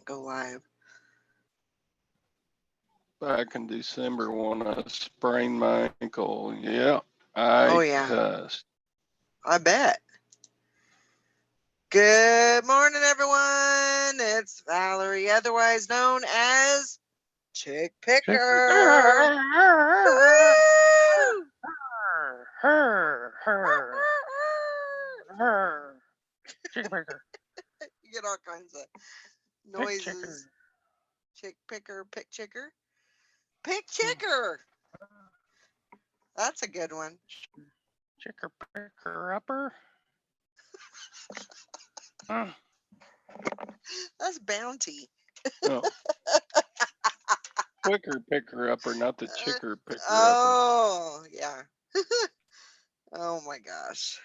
can't go live. Back in December when I sprained my ankle. Yeah, Oh, I yeah. cussed. I bet. Good morning, everyone. It's Valerie, otherwise known as Chick Picker. Woo! Chicken picker. You get all kinds of noises. Chick Picker, Pick Chicker. Pick Chicker. That's a good one. Chicker picker upper. That's Bounty. No. Quicker picker upper, not the chicker picker upper. Oh, yeah. Oh my gosh.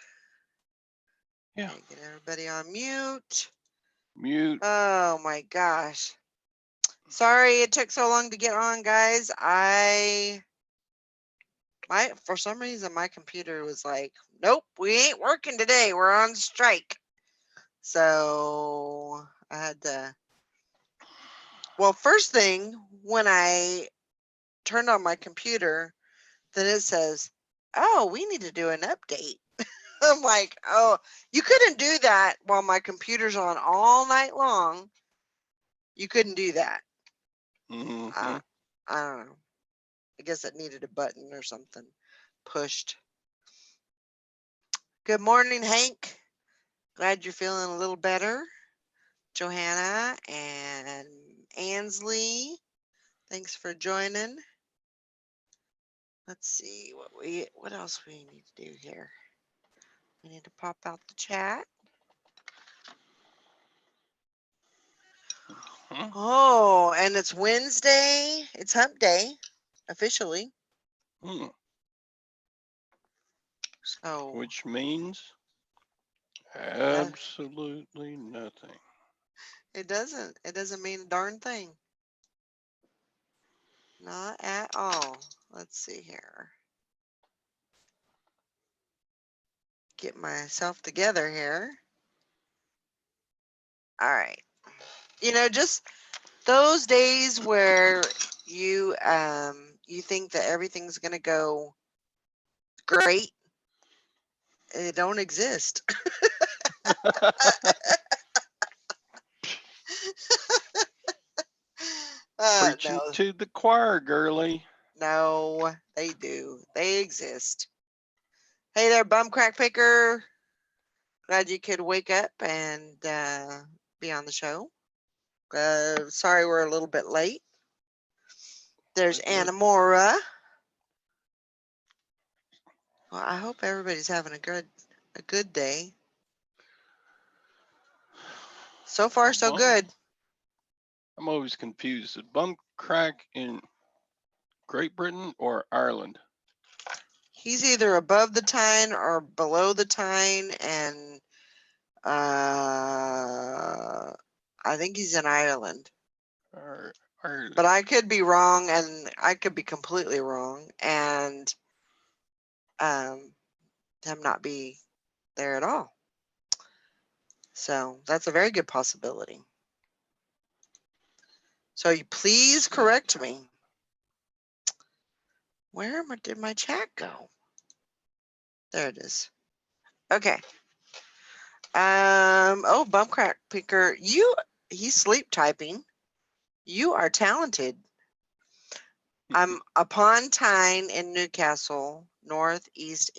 Yeah. Okay, get everybody on mute. Mute. Oh my gosh. Sorry it took so long to get on, guys. For some reason my computer was like, nope, we ain't working today. We're on strike. So I had to. Well, first thing when I turned on my computer, then it says, oh, we need to do an update. I'm like, oh, you couldn't do that while my computer's on all night long. You couldn't do that. Mm-hmm. I don't know. I guess it needed a button or something pushed. Good morning, Hank. Glad you're feeling a little better. Johanna and Ansley, thanks for joining. Let's see what else we need to do here. We need to pop out the chat. Oh, and it's Wednesday. It's hump day, officially. So, which means absolutely nothing. It doesn't mean a darn thing. Not at all. Let's see here. Get myself together here. All right. You know, just those days where you think that everything's going to go great, it don't exist. Preaching No. to the choir, girly. No, they do. They exist. Hey there, bum crack picker. Glad you could wake up and be on the show. Sorry we're a little bit late. There's Anna Mora. Well, I hope everybody's having a good day. So far, so good. I'm always confused. Is bum crack in Great Britain or Ireland? He's either above the Tyne or below the Tyne, and I think he's in Ireland. Ireland. But I could be wrong, and I could be completely wrong, and him not be there at all. So that's a very good possibility. So you please correct me. Where did my chat go? There it is. Okay. Oh, bum crack picker, he's sleep typing. You are talented. I'm upon Tyne in Newcastle, northeast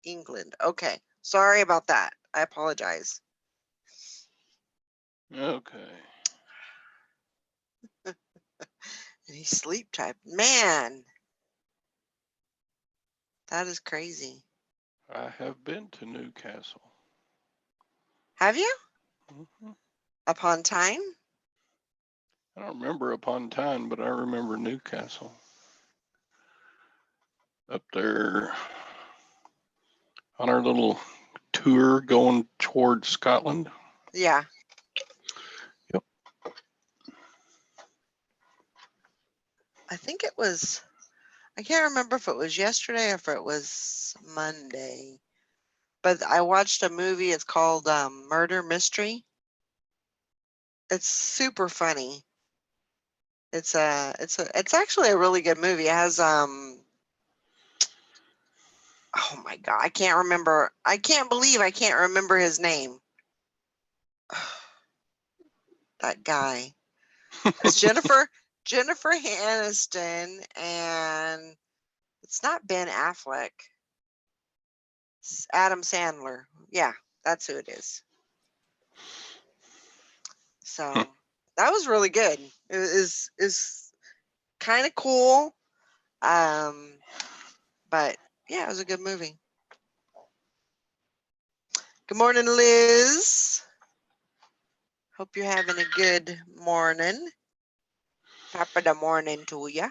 England. Okay. Sorry about that. I apologize. Okay. And he sleep typed. Man, that is crazy. I have been to Newcastle. Have you? Mm-hmm. Upon Tyne? I don't remember upon Tyne, but I remember Newcastle. Up there on our little tour going towards Scotland. Yeah. Yep. I think it was, I can't remember if it was yesterday or if it was Monday, but I watched a movie. It's called Murder Mystery. It's super funny. It's actually a really good movie. It has oh my god, I can't remember. I can't believe I can't remember his name. That guy. It's Jennifer Aniston, and it's not Ben Affleck. It's Adam Sandler. Yeah, that's who it is. So that was really good. It is kind of cool. But yeah, it was a good movie. Good morning, Liz. Hope you're having a good morning. Top of the morning to ya.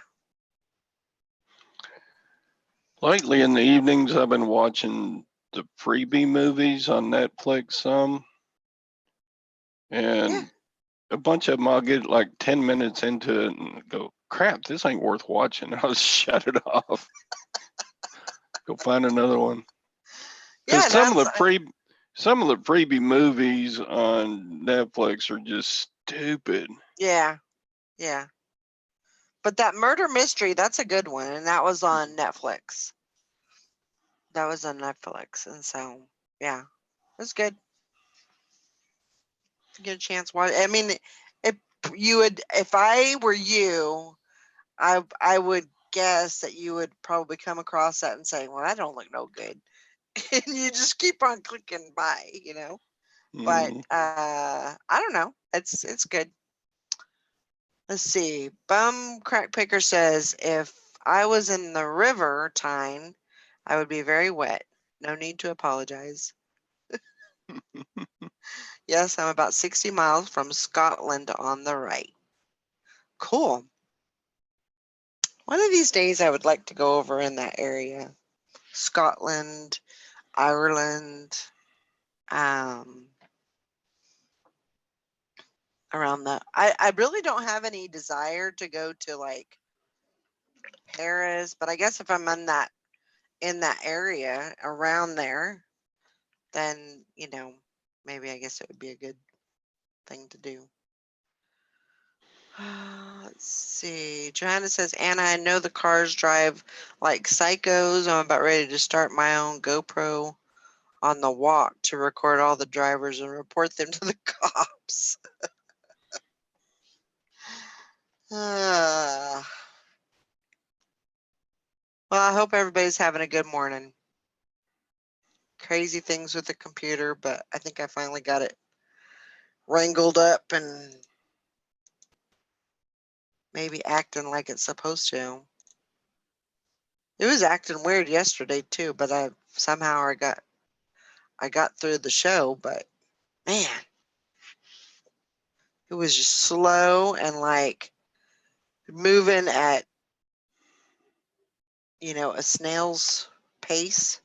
Lately in the evenings, I've been watching the freebie movies on Netflix some, Yeah. and a bunch of them I'll get like 10 minutes into it and go, crap, this ain't worth watching. I'll just shut it off. Go find another one. Because Yeah, some of the freebie movies on Netflix are just stupid. yeah, yeah. But that murder mystery, that's a good one, and that was on Netflix. That was on Netflix, and so yeah, it was good. Get a chance. Watch. I mean, if if I were you, I would guess that you would probably come across that and say, "Well, that don't look no good," and you just keep on clicking by, you know. But Mm. I don't know. It's good. Let's see. Bum Crack Picker says, if I was in the river, Tyne, I would be very wet. No need to apologize. Yes, I'm about 60 miles from Scotland on the right. Cool. One of these days I would like to go over in that area. Scotland, Ireland, um, around the I really don't have any desire to go to like Paris, but I guess if I'm in that area around there, then, maybe I guess it would be a good thing to do. Let's see. Johanna says, Anna, I know the cars drive like psychos. I'm about ready to start my own GoPro on the walk to record all the drivers and report them to the cops. Uh, well, I hope everybody's having a good morning. Crazy things with the computer, but I think I finally got it wrangled up and maybe acting like it's supposed to. It was acting weird yesterday too, but I got through the show, but man, it was just slow and like moving at, a snail's pace.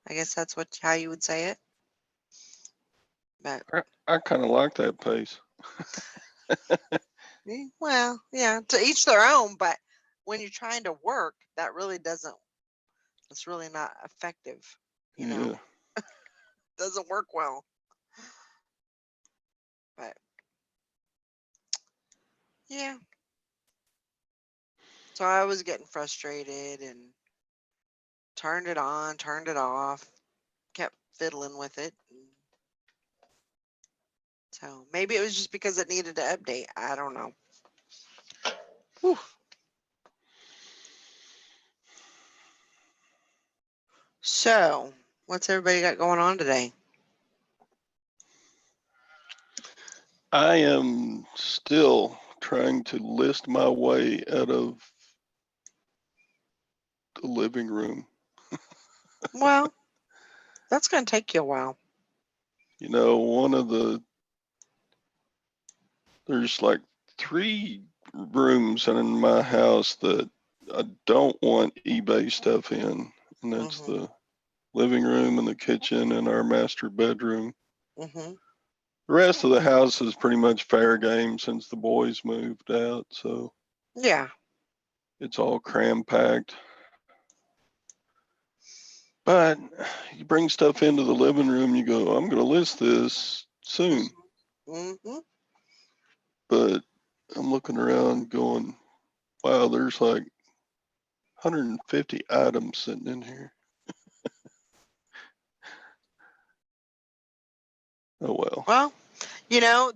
I guess that's how you would say it. But I kind of like that pace. well, yeah, to each their own, but when you're trying to work, it's really not effective, you Yeah. know. Doesn't work well. But yeah. So I was getting frustrated and turned it on, turned it off, kept fiddling with it. So maybe it was just because it needed to update. I don't know. Whew. So, what's everybody got going on today? I am still trying to list my way out of the living room. Well, that's going to take you a while. There's like 3 rooms in my house that I don't want eBay stuff in. And that's Mhm. the living room and the kitchen and our master bedroom. Mhm. The rest of the house is pretty much fair game since the boys moved out. So Yeah. it's all cram packed. But you bring stuff into the living room, you go, I'm going to list this soon. Mhm. but I'm looking around going, wow, there's like 150 items sitting in here. Oh, well. Well,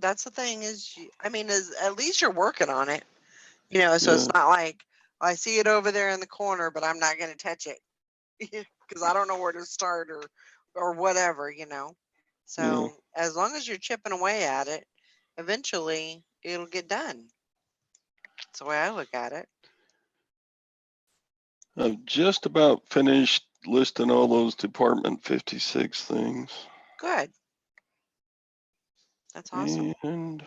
that's the thing is, is at least you're working on it, so it's Yeah. not like I see it over there in the corner, but I'm not going to touch it because I don't know where to start or whatever. Yeah. So as long as you're chipping away at it, eventually it'll get done. That's the way I look at it. I've just about finished listing all those Department 56 things. Good. That's awesome. And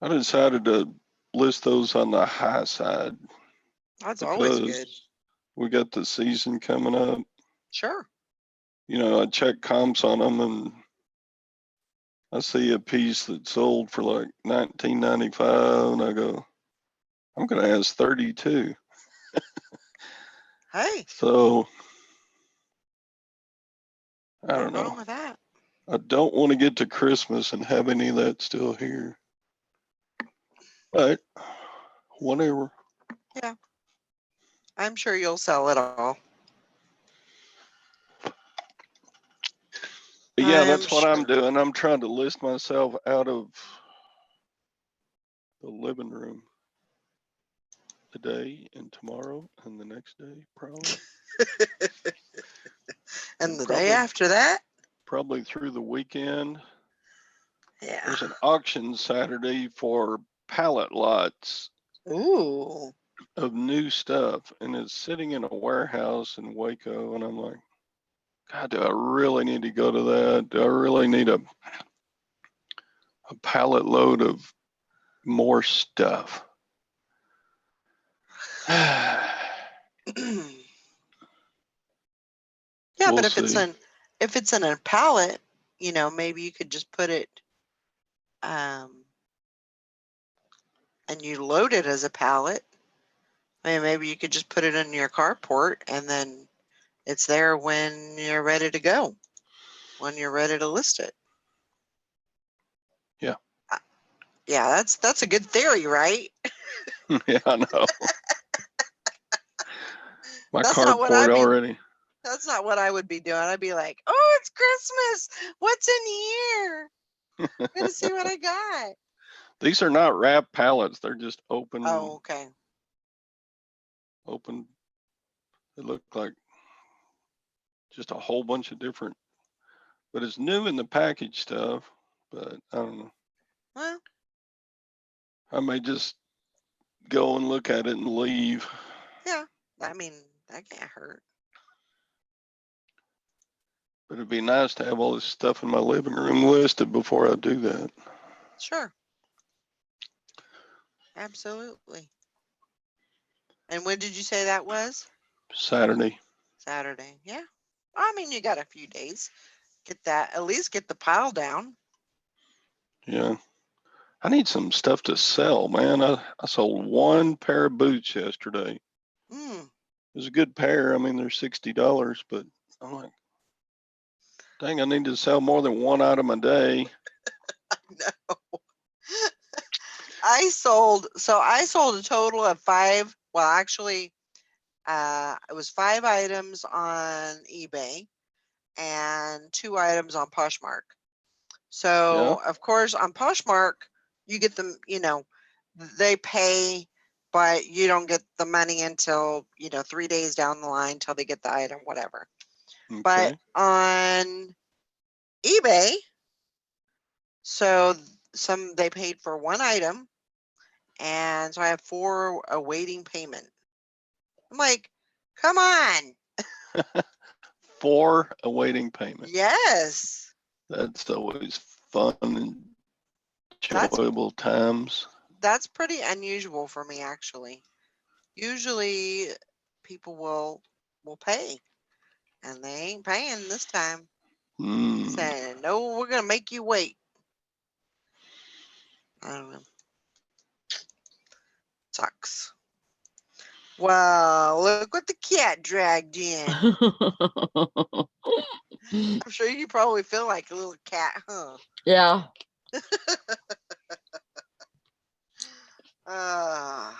I decided to list those on the high side That's always good. because we got the season coming up. Sure. I check comps on them and I see a piece that sold for like $19.95 and I go, I'm going to ask 32. Hey, So I don't nothing wrong know. with that. I don't want to get to Christmas and have any of that still here. But whatever. Yeah. I'm sure you'll sell it all. But yeah, I'm that's what I'm sure. doing. I'm trying to list myself out of the living room today and tomorrow and the next day, probably. And the day after that? Probably through the weekend. Yeah. There's an auction Saturday for pallet lots Ooh. of new stuff, and it's sitting in a warehouse in Waco. And I'm like, God, do I really need to go to that? Do I really need a pallet load of more stuff? Yeah, We'll but see. if it's in a pallet, maybe you could just put it and you load it as a pallet. I mean, maybe you could just put it in your carport and then it's there when you're ready to go, when you're ready to list it. Yeah. Yeah, that's a good theory, right? Yeah, I know. My That's not what carport I'd be. already. That's not what I would be doing. I'd be like, "Oh, it's Christmas. What's in here? I'm gonna see what I got." These are not wrapped pallets. They're just open. Oh, okay. Open. They look like just a whole bunch of different, but it's new in the package stuff. But I don't know. Well, I may just go and look at it and leave. yeah. I mean, that can't hurt. But it'd be nice to have all this stuff in my living room listed before I do that. Sure. Absolutely. And when did you say that was? Saturday. Saturday. Yeah. I mean, you got a few days. Get that. At least get the pile down. Yeah. I need some stuff to sell, man. I sold one pair of boots yesterday. Hmm. It was a good pair. I mean, they're $60, but I'm like, dang, I need to sell more than one item a day. No. I sold a total of 5. Well, actually, it was 5 items on eBay and 2 items on Poshmark. Yeah. So, of course, on Poshmark, you get them, they pay, but you don't get the money until, 3 days down the line till they get the item, whatever. But Okay. on eBay, so they paid for 1 item, and so I have 4 awaiting payment. I'm like, come on. 4 awaiting payment. Yes. That's always fun and That's enjoyable times. that's pretty unusual for me, actually. Usually people will pay, and they ain't paying this time. Saying, "No, we're gonna make you wait." I don't know. Sucks. Well, look what the cat dragged in. I'm sure you probably feel like a little cat, huh? Yeah. Uh,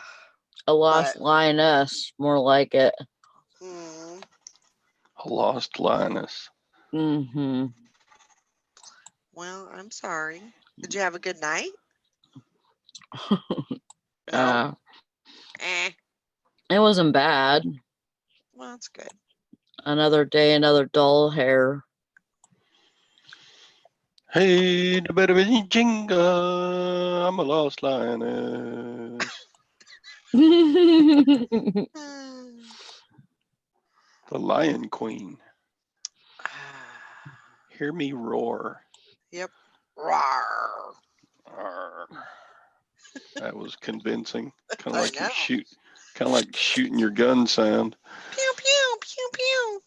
A lost but lioness, more like it. mm, A lost lioness. Mm-hmm. well, I'm sorry. Did you have a good night? No. uh, Eh. it wasn't bad. Well, that's good. Another day, another dull hair. Hey, the better jinga. I'm a lost lioness. Mm. The Lion Queen. Hear me roar. Yep. Rawr. Arr. That was convincing. Kind of I like know. kind of like shooting your gun sound. Pew pew pew pew.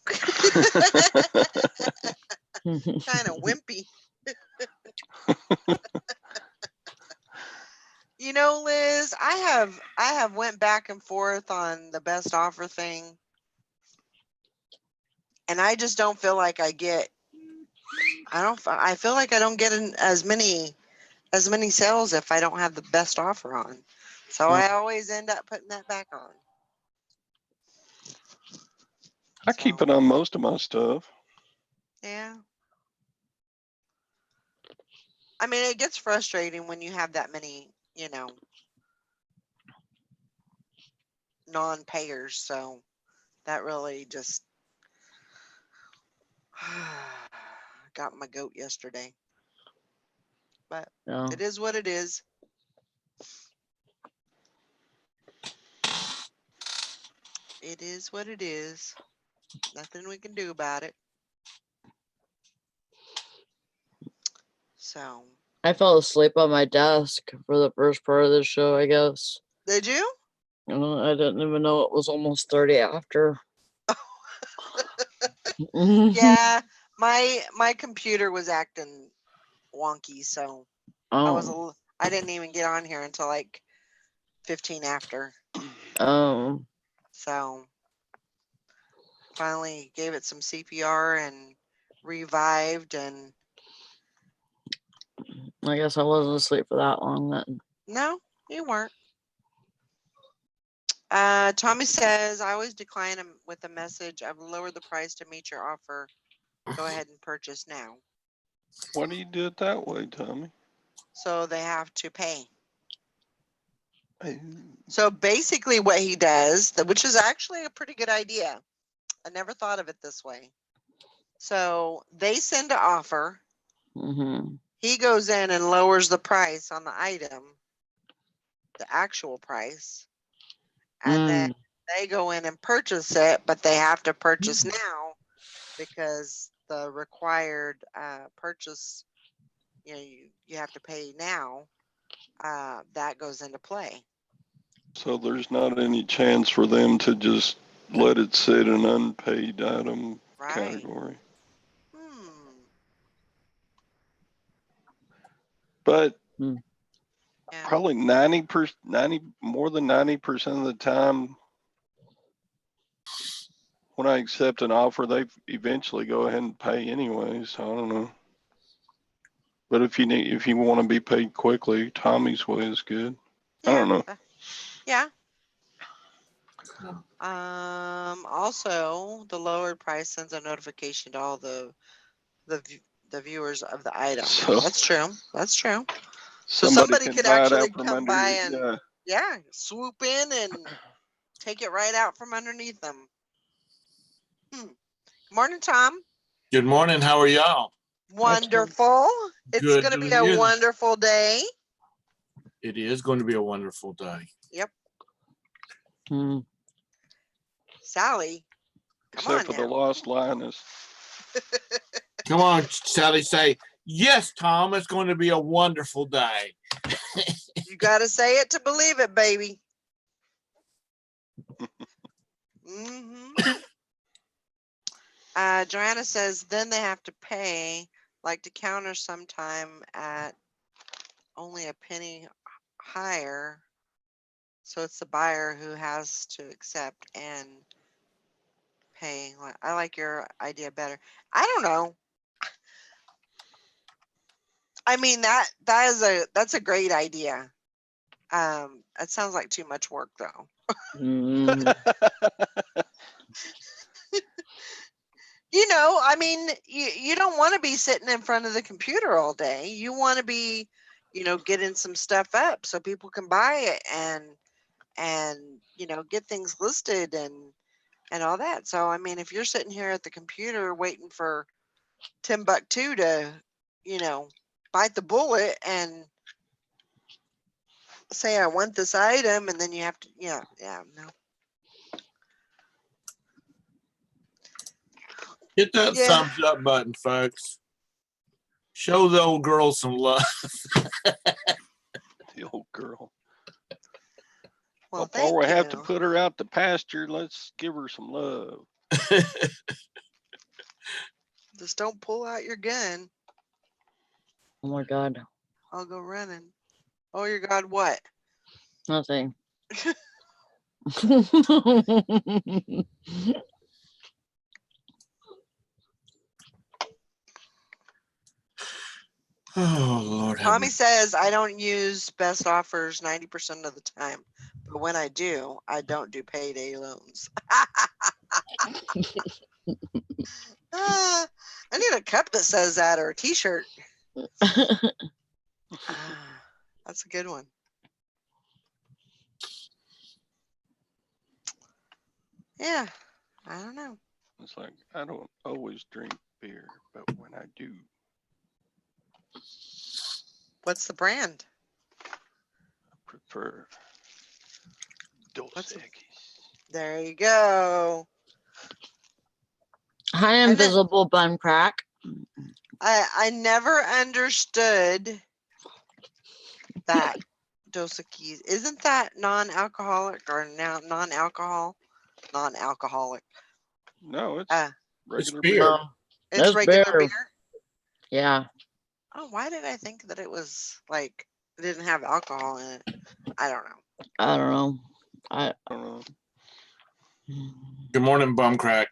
Kind of wimpy. You know, Liz, I have went back and forth on the best offer thing, and I just don't feel like I get. I feel like I don't get as many sales if I don't have the best offer on. So I always end up putting that back on. I keep it on most of my stuff. Yeah. I mean, it gets frustrating when you have that many, non-payers. So that really just got my goat yesterday. But No. it is what it is. It is what it is. Nothing we can do about it. So. I fell asleep on my desk for the first part of the show, I guess. Did you? I didn't even know it was almost 30 after. Yeah, my computer was acting wonky, so Oh. I didn't even get on here until like 15 after. Oh. So finally gave it some CPR and revived, and I guess I wasn't asleep for that long then. no, you weren't. Tommy says, I always decline them with a message. I've lowered the price to meet your offer. Go ahead and purchase now. Why do you do it that way, Tommy? So they have to pay. Oh. So basically what he does, which is actually a pretty good idea. I never thought of it this way. So they send an offer. Mm-hmm. He goes in and lowers the price on the item, the actual price. And then they go in and purchase it, but they have to purchase now because the required purchase, you have to pay now. That goes into play. So there's not any chance for them to just let it sit in unpaid item category. But probably 90%, more than 90% of the time, when I accept an offer, they eventually go ahead and pay anyway. So I don't know. But if you want to be paid quickly, Tommy's way is good. Yeah. I don't know. Yeah. Also, the lowered price sends a notification to all the viewers of the item. So that's true. That's true. So somebody could buy it actually out from come under by you. and swoop in and take it right out from underneath them. Morning, Tom. Good morning. How are y'all? Wonderful. It's Good going to to be a hear. wonderful day. It is going to be a wonderful day. Yep. Sally, come Except on for now. the lost lioness. Come on, Sally, say, yes, Tom, it's going to be a wonderful day. You got to say it to believe it, baby. Joanna says, then they have to pay, like to counter sometime at only a penny higher. So it's the buyer who has to accept and pay. I like your idea better. I don't know. I mean that's a great idea. It sounds like too much work though. Mm. I mean, you don't want to be sitting in front of the computer all day. You want to be, getting some stuff up so people can buy it and get things listed and all that. So I mean, if you're sitting here at the computer waiting for Timbuktu to, bite the bullet and say I want this item, and then you have to, no. Hit that Yeah. thumbs up button, folks. Show the old girl some love. The old girl. Well, Before thank we you. have to put her out to pasture, let's give her some love. Just don't pull out your gun. Oh my God. I'll go running. Oh, your God, what? Nothing. Oh, Lord. have Tommy mercy. says I don't use best offers 90% of the time, but when I do, I don't do payday loans. I need a cup that says that or a t-shirt. That's a good one. Yeah, I don't know. It's like, I don't always drink beer, but when I do, What's the brand? I prefer Dos What's the- Equis. There you go. Hi, And then- invisible bun crack. I never understood that Dos Equis. Isn't that non-alcoholic or non-alcohol? Non-alcoholic. No, it's Uh, regular beer. beer. No, It's That's regular beer. beer. yeah. Oh, why did I think that it was like it didn't have alcohol in it? I don't know. I don't know. I don't know. Good morning, bum crack.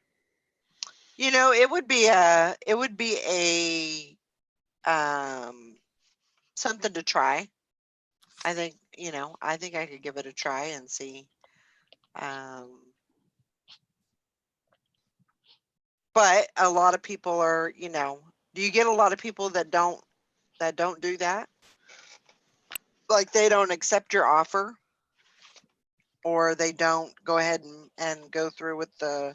It would be a something to try. I think, I think I could give it a try and see. But a lot of people are, do you get a lot of people that don't do that? Like they don't accept your offer or they don't go ahead and go through with the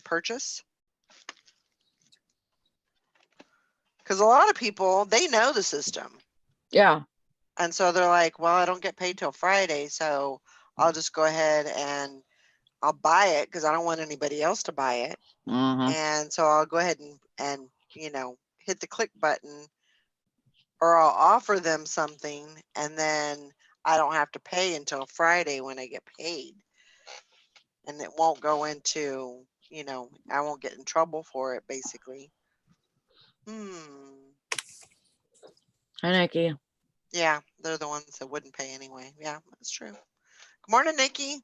purchase? Because a lot of people, they know the system. Yeah. And so they're like, well, I don't get paid till Friday, so I'll just go ahead and I'll buy it because I don't want anybody else to buy it. Uh-huh. And so I'll go ahead and hit the click button, or I'll offer them something and then I don't have to pay until Friday when I get paid. And it won't go into, I won't get in trouble for it basically. Hi, Nikki. Yeah, they're the ones that wouldn't pay anyway. Yeah, that's true. Good morning, Nikki.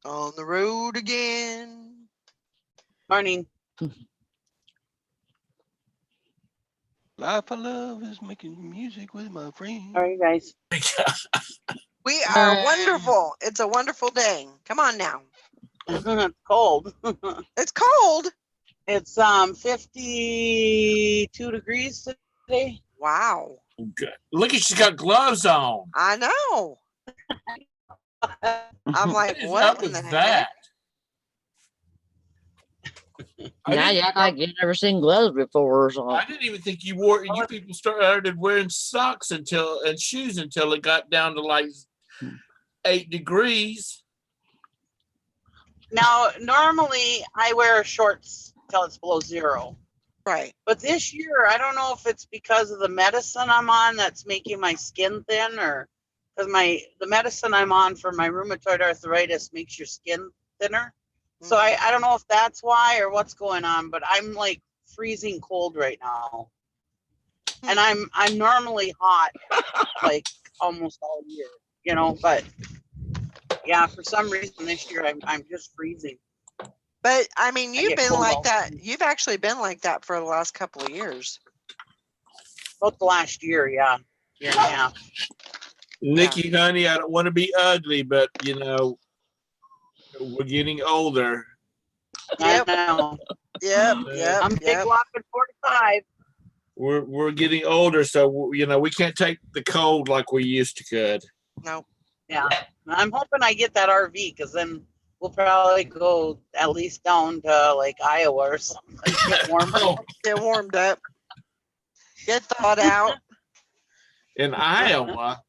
On the road again. Morning. Life I love is making music with my friends. How are you guys? We are wonderful. It's a wonderful day. Come on now. It's cold. It's cold. It's 52 degrees today. Wow. Good. Look at she's got gloves on. I know. I'm like, What is what up in with the that? Yeah, you act like you've never seen gloves before or I something. didn't even think you people started wearing socks and shoes until it got down to like 8 degrees. Now, normally I wear shorts till it's below 0. Right. But this year, I don't know if it's because of the medicine I'm on that's making my skin thin, or because the medicine I'm on for my rheumatoid arthritis makes your skin thinner. So I don't know if that's why or what's going on, but I'm like freezing cold right now. And I'm normally hot like almost all year, but yeah, for some reason this year I'm just freezing. But I mean, I you've get been cold like all that. the time. You've actually been like that for the last couple of years. About the last year, yeah. Year and a half. Nikki, honey, I don't want to be ugly, but you know, we're getting older. Yep. I know. Yep. Yep. I'm big Yep. whopping 45. We're getting older, so you know we can't take the cold like we used to could. No. Yeah. I'm hoping I get that RV because then we'll probably go at least down to like Iowa or something. Get warmer. Get warmed up. Get thawed out. In Iowa,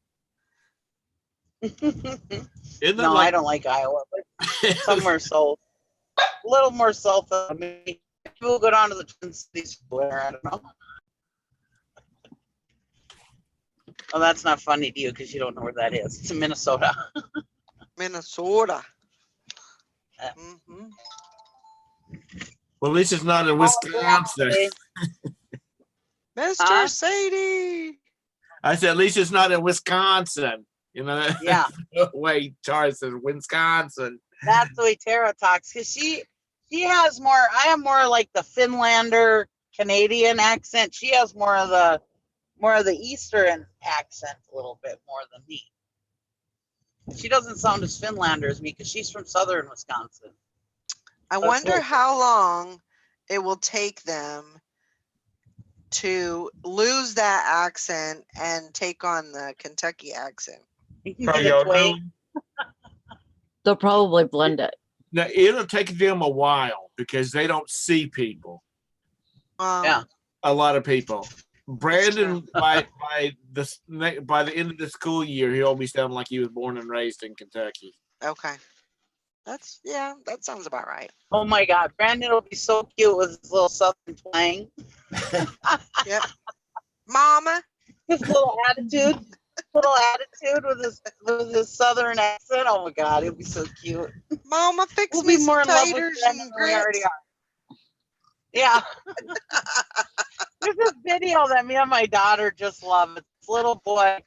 isn't that No, I like don't like Iowa, but somewhere south. A little more south of me. Maybe we'll go down to the Twin Cities somewhere. I don't know. Oh, that's not funny to you because you don't know where that is. It's in Minnesota. Minnesota. Mm-hmm. well, at least it's not in Wisconsin. Mr. Huh? Sadie. I said at least it's not in Wisconsin. You know, Yeah, wait, Charles says Wisconsin. that's the way Tara talks because she has more. I have more like the Finlander Canadian accent. She has more of the Eastern accent a little bit more than me. She doesn't sound as Finlander as me because she's from southern Wisconsin. I That's wonder cool. how long it will take them to lose that accent and take on the Kentucky accent. You can Probably get a y'all twang. know. They'll probably blend it. Now it'll take them a while because they don't see people. Yeah. A lot of people. Brandon, true. by the end of the school year, he'll be sounding like he was born and raised in Kentucky. Okay. That sounds about right. Oh my God, Brandon will be so cute with his little southern twang, Yep. Mama. his little attitude with his southern accent. Oh my God, he'll be so cute. Mama, fix We'll me be more some in love with taters Brandon and than we already grits. are. Yeah. There's this video that me and my daughter just love. It's this little boy,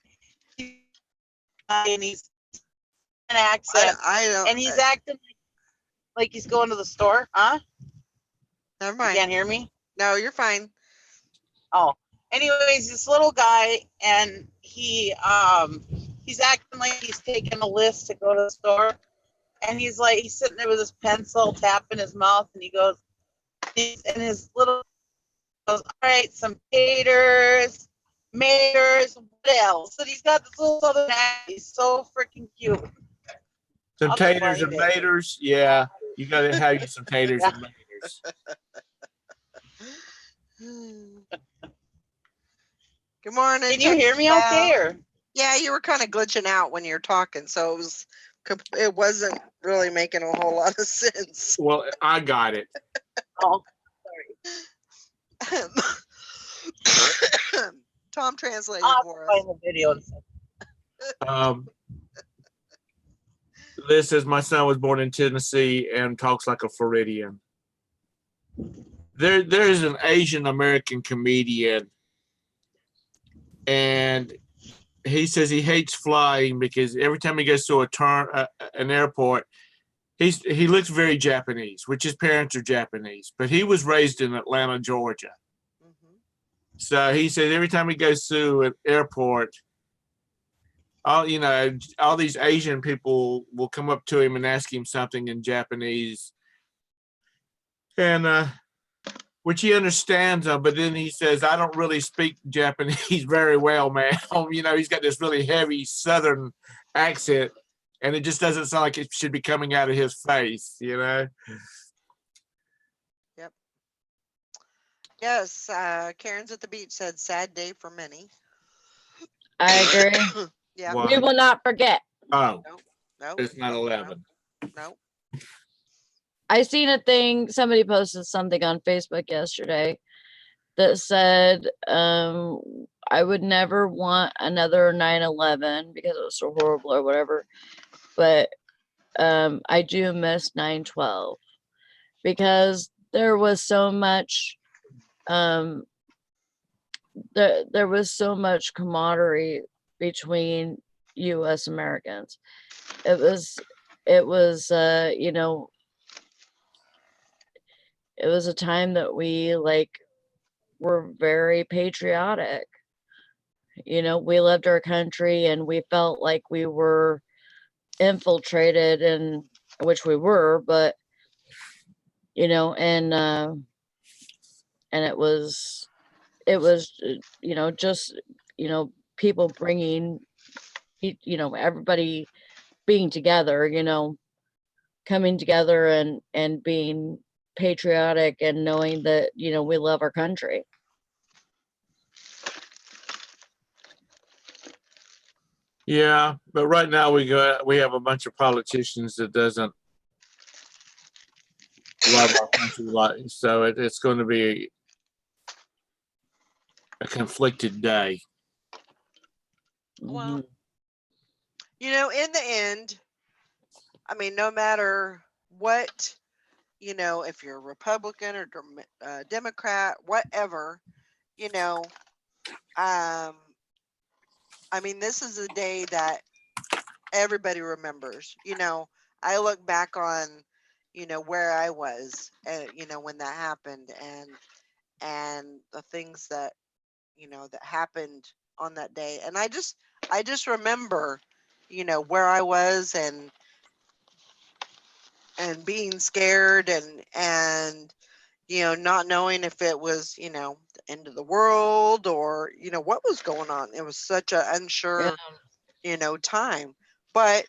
and he's an accent, I don't. and he's acting like he's going to the store. Huh? Never You mind. can't hear me? No, you're fine. Oh, anyways, this little guy, and he's acting like he's taking a list to go to the store, and he's sitting there with his pencil, tapping his mouth, and he goes, and his little goes, all right, some taters, maters, what else? And he's got this little southern accent. He's so freaking cute. Some I'll just taters find and it. maters. Yeah, you got to have you some taters Yeah. and maters. Good morning. Can you hear me okay? Or Yeah, you were kind of glitching out when you were talking, so it wasn't really making a whole lot of sense. Well, I got it. oh, Tom translated I'll for us. find the video. And stuff. This is my son was born in Tennessee and talks like a Floridian. There's an Asian American comedian, and he says he hates flying because every time he goes to an airport, he looks very Japanese, which his parents are Japanese, but he was raised in Atlanta, Georgia. Mhm. So he says every time he goes through an airport, all these Asian people will come up to him and ask him something in Japanese, and which he understands them, but then he says, I don't really speak Japanese very well, man. He's got this really heavy Southern accent, and it just doesn't sound like it should be coming out of his face, Yep. Yes, Karen's at the beach said, sad day for many. I agree. Yeah. Wow. We will not forget. Oh, No. it's not 11. No. I seen a thing, somebody posted something on Facebook yesterday that said, I would never want another 9/11 because it was so horrible or whatever. But I do miss 9/12 because there was so much there was so much camaraderie between US Americans. It was it was a time that we like were very patriotic. You know, we loved our country and we felt like we were infiltrated, and which we were, but you know, and it was you know, just, you know, people bringing, you know, everybody being together, you know, coming together and being patriotic and knowing that, you know, we love our country. Yeah, but right now we have a bunch of politicians that doesn't love our country, like, so it's going to be a conflicted day. Well, Mhm. you know, in the end, I mean, no matter what, you know, if you're Republican or Democrat, whatever, you know, um, I mean, this is a day that everybody remembers. You know, I look back on, you know, where I was, you know, when that happened, and the things that, you know, that happened on that day, and I just remember, you know, where I was, and being scared, and you know, not knowing if it was, you know, the end of the world, or you know what was going on. It was such an Yeah. unsure, you know, time. But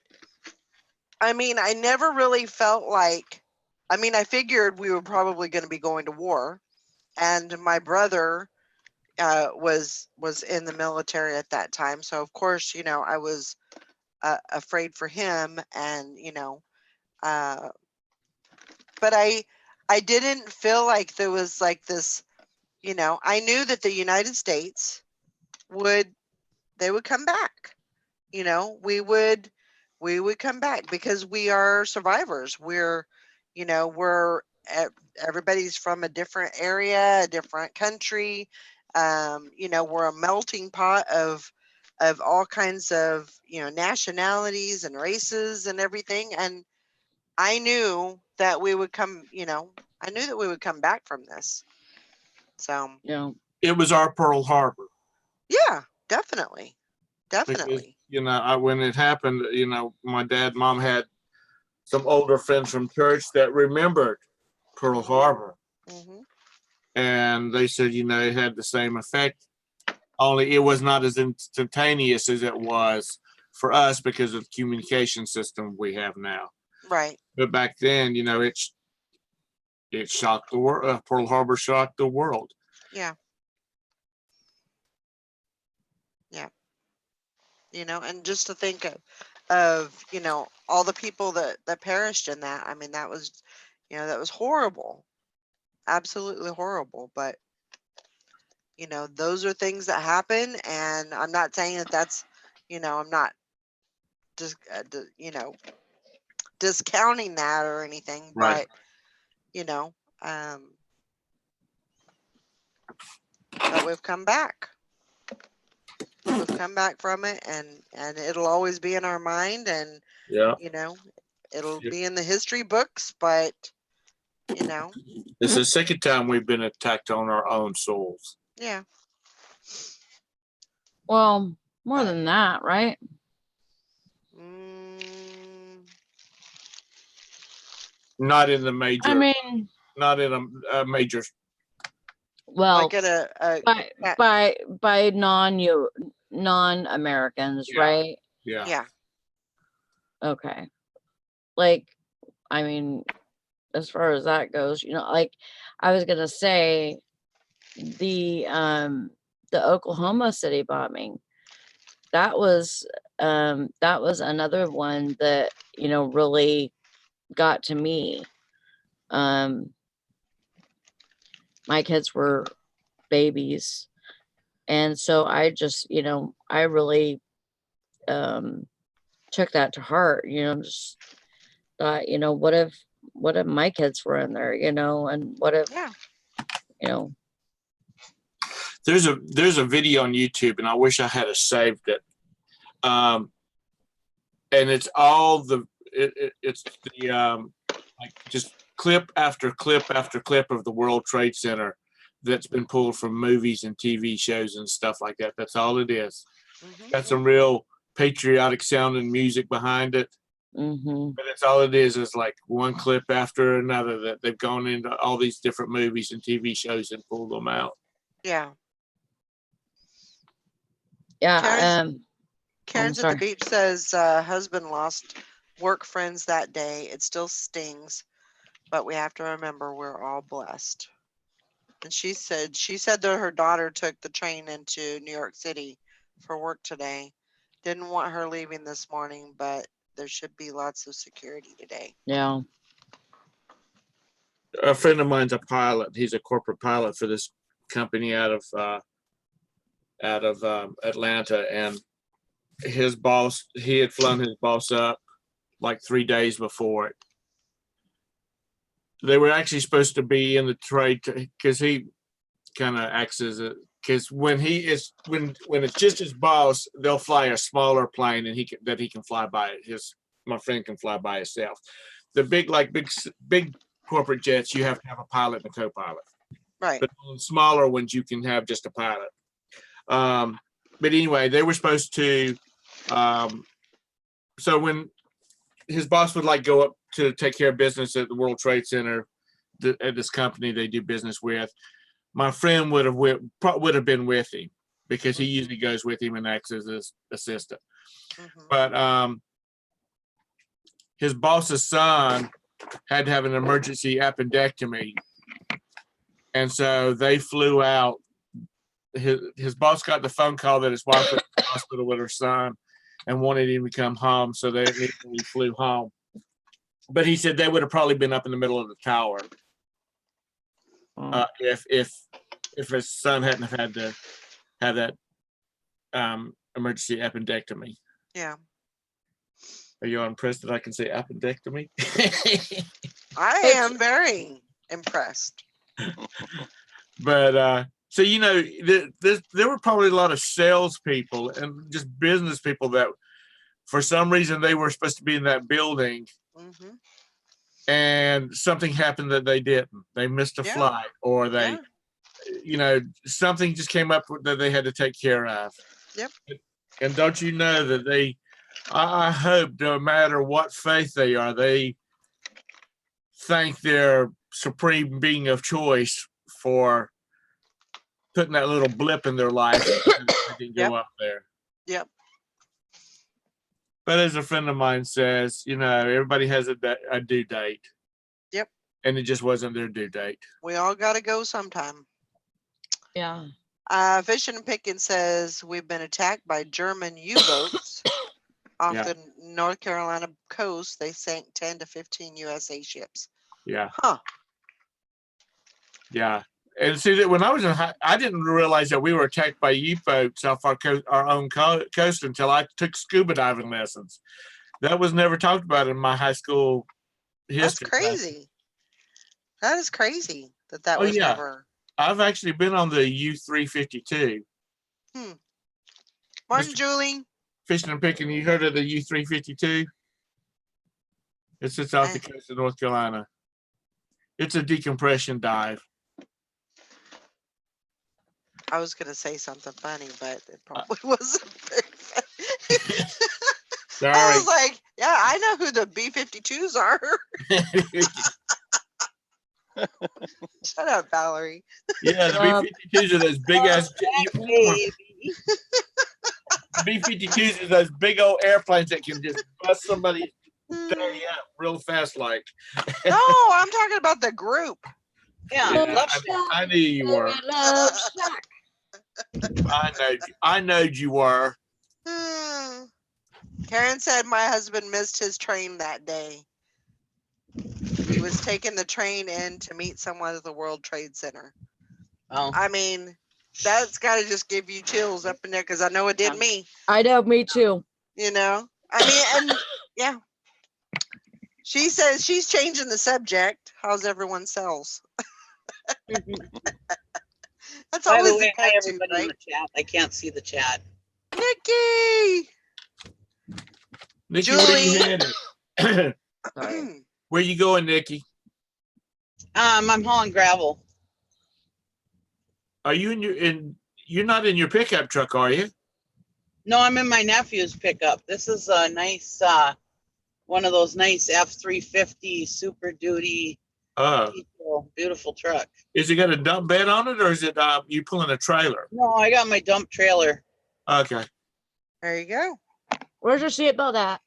I mean, I never really felt like, I mean, I figured we were probably going to be going to war, and my brother was in the military at that time, so of course, you know, I was afraid for him, and you know, uh, but I didn't feel like there was like this, you know, I knew that the United States would, they would come back. You know, we would come back because we are survivors. We're, you know, everybody's from a different area, a different country. You know, we're a melting pot of all kinds of, you know, nationalities and races and everything. And I knew that we would come, you know, I knew that we would come back from this. So, Yeah. It was our Pearl Harbor yeah, definitely. because, Definitely. you know, when it happened, you know, my dad, mom had some older friends from church that remembered Pearl Harbor, Hmm. and they said, you know, it had the same effect, only it was not as instantaneous as it was for us because of the communication system we have now. Right. But back then, you know, it shocked the world. Pearl Harbor shocked the world. Yeah. Yeah. You know, and just to think of, you know, all the people that perished in that. I mean, that was, you know, that was horrible. Absolutely horrible. But, you know, those are things that happen, and I'm not saying that that's, you know, I'm not just, you know, discounting that or anything, Right. but, you know, but we've come back. We've come back from it, and it'll always be in our mind, and Yeah. you know, it'll be in the history books, but you know, It's the second time we've been attacked on our own souls. yeah. Well, more But than that, right? mm, Not in the I major, mean, not in a major. well, like at a by non-Americans, Yeah. right? Yeah. yeah. Okay. Like, I mean, as far as that goes, you know, like I was gonna say the Oklahoma City bombing, that was another one that, you know, really got to me. Um my kids were babies, and so I just, you know, I really um took that to heart, you know, just thought, you know, what if my kids were in there, you know, and what if, Yeah. you know. There's a video on YouTube, and I wish I had saved it. And it's all it's the like just clip after clip after clip of the World Trade Center that's been pulled from movies and TV shows and stuff like that. That's all it is. Got some real patriotic sounding music behind it. Mm-hmm. But that's all it is like one clip after another that they've gone into all these different movies and TV shows and pulled them out. Yeah. Yeah. Karen's at sorry. the beach says husband lost work friends that day. It still stings, but we have to remember we're all blessed. And she said that her daughter took the train into New York City for work today. Didn't want her leaving this morning, but there should be lots of security today. Yeah. A friend of mine's a pilot. He's a corporate pilot for this company out of Atlanta, and his boss, he had flown his boss up like 3 days before it. They were actually supposed to be in the trade because he kind of acts as a, because when it's just his boss, they'll fly a smaller plane and he can fly by. My friend can fly by himself. The big corporate jets, you have to have a pilot and a co-pilot. Right. But on the smaller ones, you can have just a pilot. But anyway, they were supposed to. So when his boss would like go up to take care of business at the World Trade Center, at this company they do business with, my friend would have been with him because he usually goes with him and acts as his assistant. But his boss's son had to have an emergency appendectomy, and so they flew out. His boss got the phone call that his wife was in the hospital with her son and wanted him to come home, so they immediately flew home. But he said they would have probably been up in the middle of the tower if his son hadn't have had to have that emergency appendectomy. Yeah. Are you impressed that I can say appendectomy? I am very impressed. But so there were probably a lot of salespeople and just business people that, for some reason, they were supposed to be in that building, and something happened that they didn't. They missed a flight, or they, something just came up that they had to take care of. Yep. And don't you know that I hope no matter what faith they are, they thank their supreme being of choice for putting that little blip in their life so they can go up there. Yep. But as a friend of mine says, everybody has a due date. Yep. And it just wasn't their due date. We all got to go sometime. Yeah. Fishing and Picking says we've been attacked by German U-boats off the North Carolina coast. They sank 10 to 15 USA ships. Yeah. Huh. Yeah. And see that when I was I didn't realize that we were attacked by U-boats off our own coast until I took scuba diving lessons. That was never talked about in my high school history. That's crazy. Class. That is crazy that was never. I've actually been on the U-352. Morning, Julie. Fishing and Picking. You heard of the U-352? It sits off the coast of North Carolina. It's a decompression dive. I was going to say something funny, but it probably wasn't very funny. Sorry. I was like, yeah, I know who the B-52s are. Shut up, Valerie. Yeah, the B-52s are those big ass. The B-52s are those big old airplanes that can just bust somebody's belly up real fast, like. No, I'm talking about the group. Yeah, I knew you were. I knowed you were. Karen said my husband missed his train that day. He was taking the train in to meet someone at the World Trade Center. Oh. I mean, that's got to just give you chills up in there because I know it did me. I know, me too. I mean, and yeah. She says she's changing the subject. How's everyone sells? That's By always the way, hi go-to, everybody in the chat. I can't see the chat. Nikki! Nikki, Julie. where you headed? Where you going, Nikki? I'm hauling gravel. Are you you're not in your pickup truck, are you? No, I'm in my nephew's pickup. This is a nice, one of those nice F-350 Super Duty, Uh, beautiful truck. is it got a dump bed on it, or is it you pulling a trailer? No, I got my dump trailer. Okay. There you go. Where's your seatbelt at?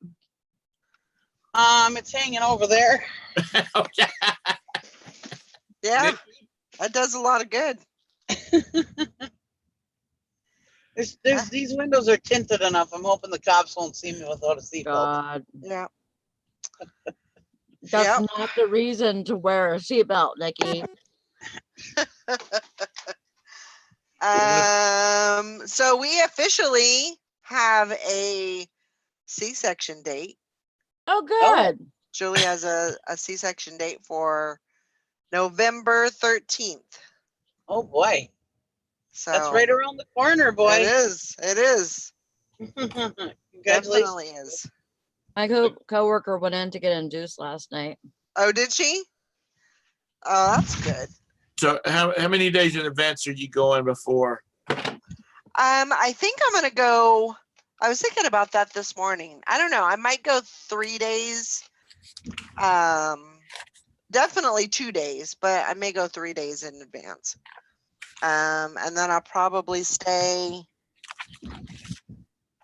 It's hanging over there. Okay. Yeah, that does a lot of good. There's these windows are tinted enough. I'm hoping the cops won't see me without a seatbelt. God, Yeah. that's Yep. not the reason to wear a seatbelt, Nikki. So we officially have a C-section date. Oh, good. Julie has a C-section date for November 13th. Oh boy, So that's right around the corner, boy. It is. It is. Congratulations. Definitely is. My coworker went in to get induced last night. Oh, did she? Oh, that's good. So how many days in advance are you going before? I think I'm gonna go. I was thinking about that this morning. I don't know. I might go 3 days. Definitely 2 days, but I may go 3 days in advance. And then I'll probably stay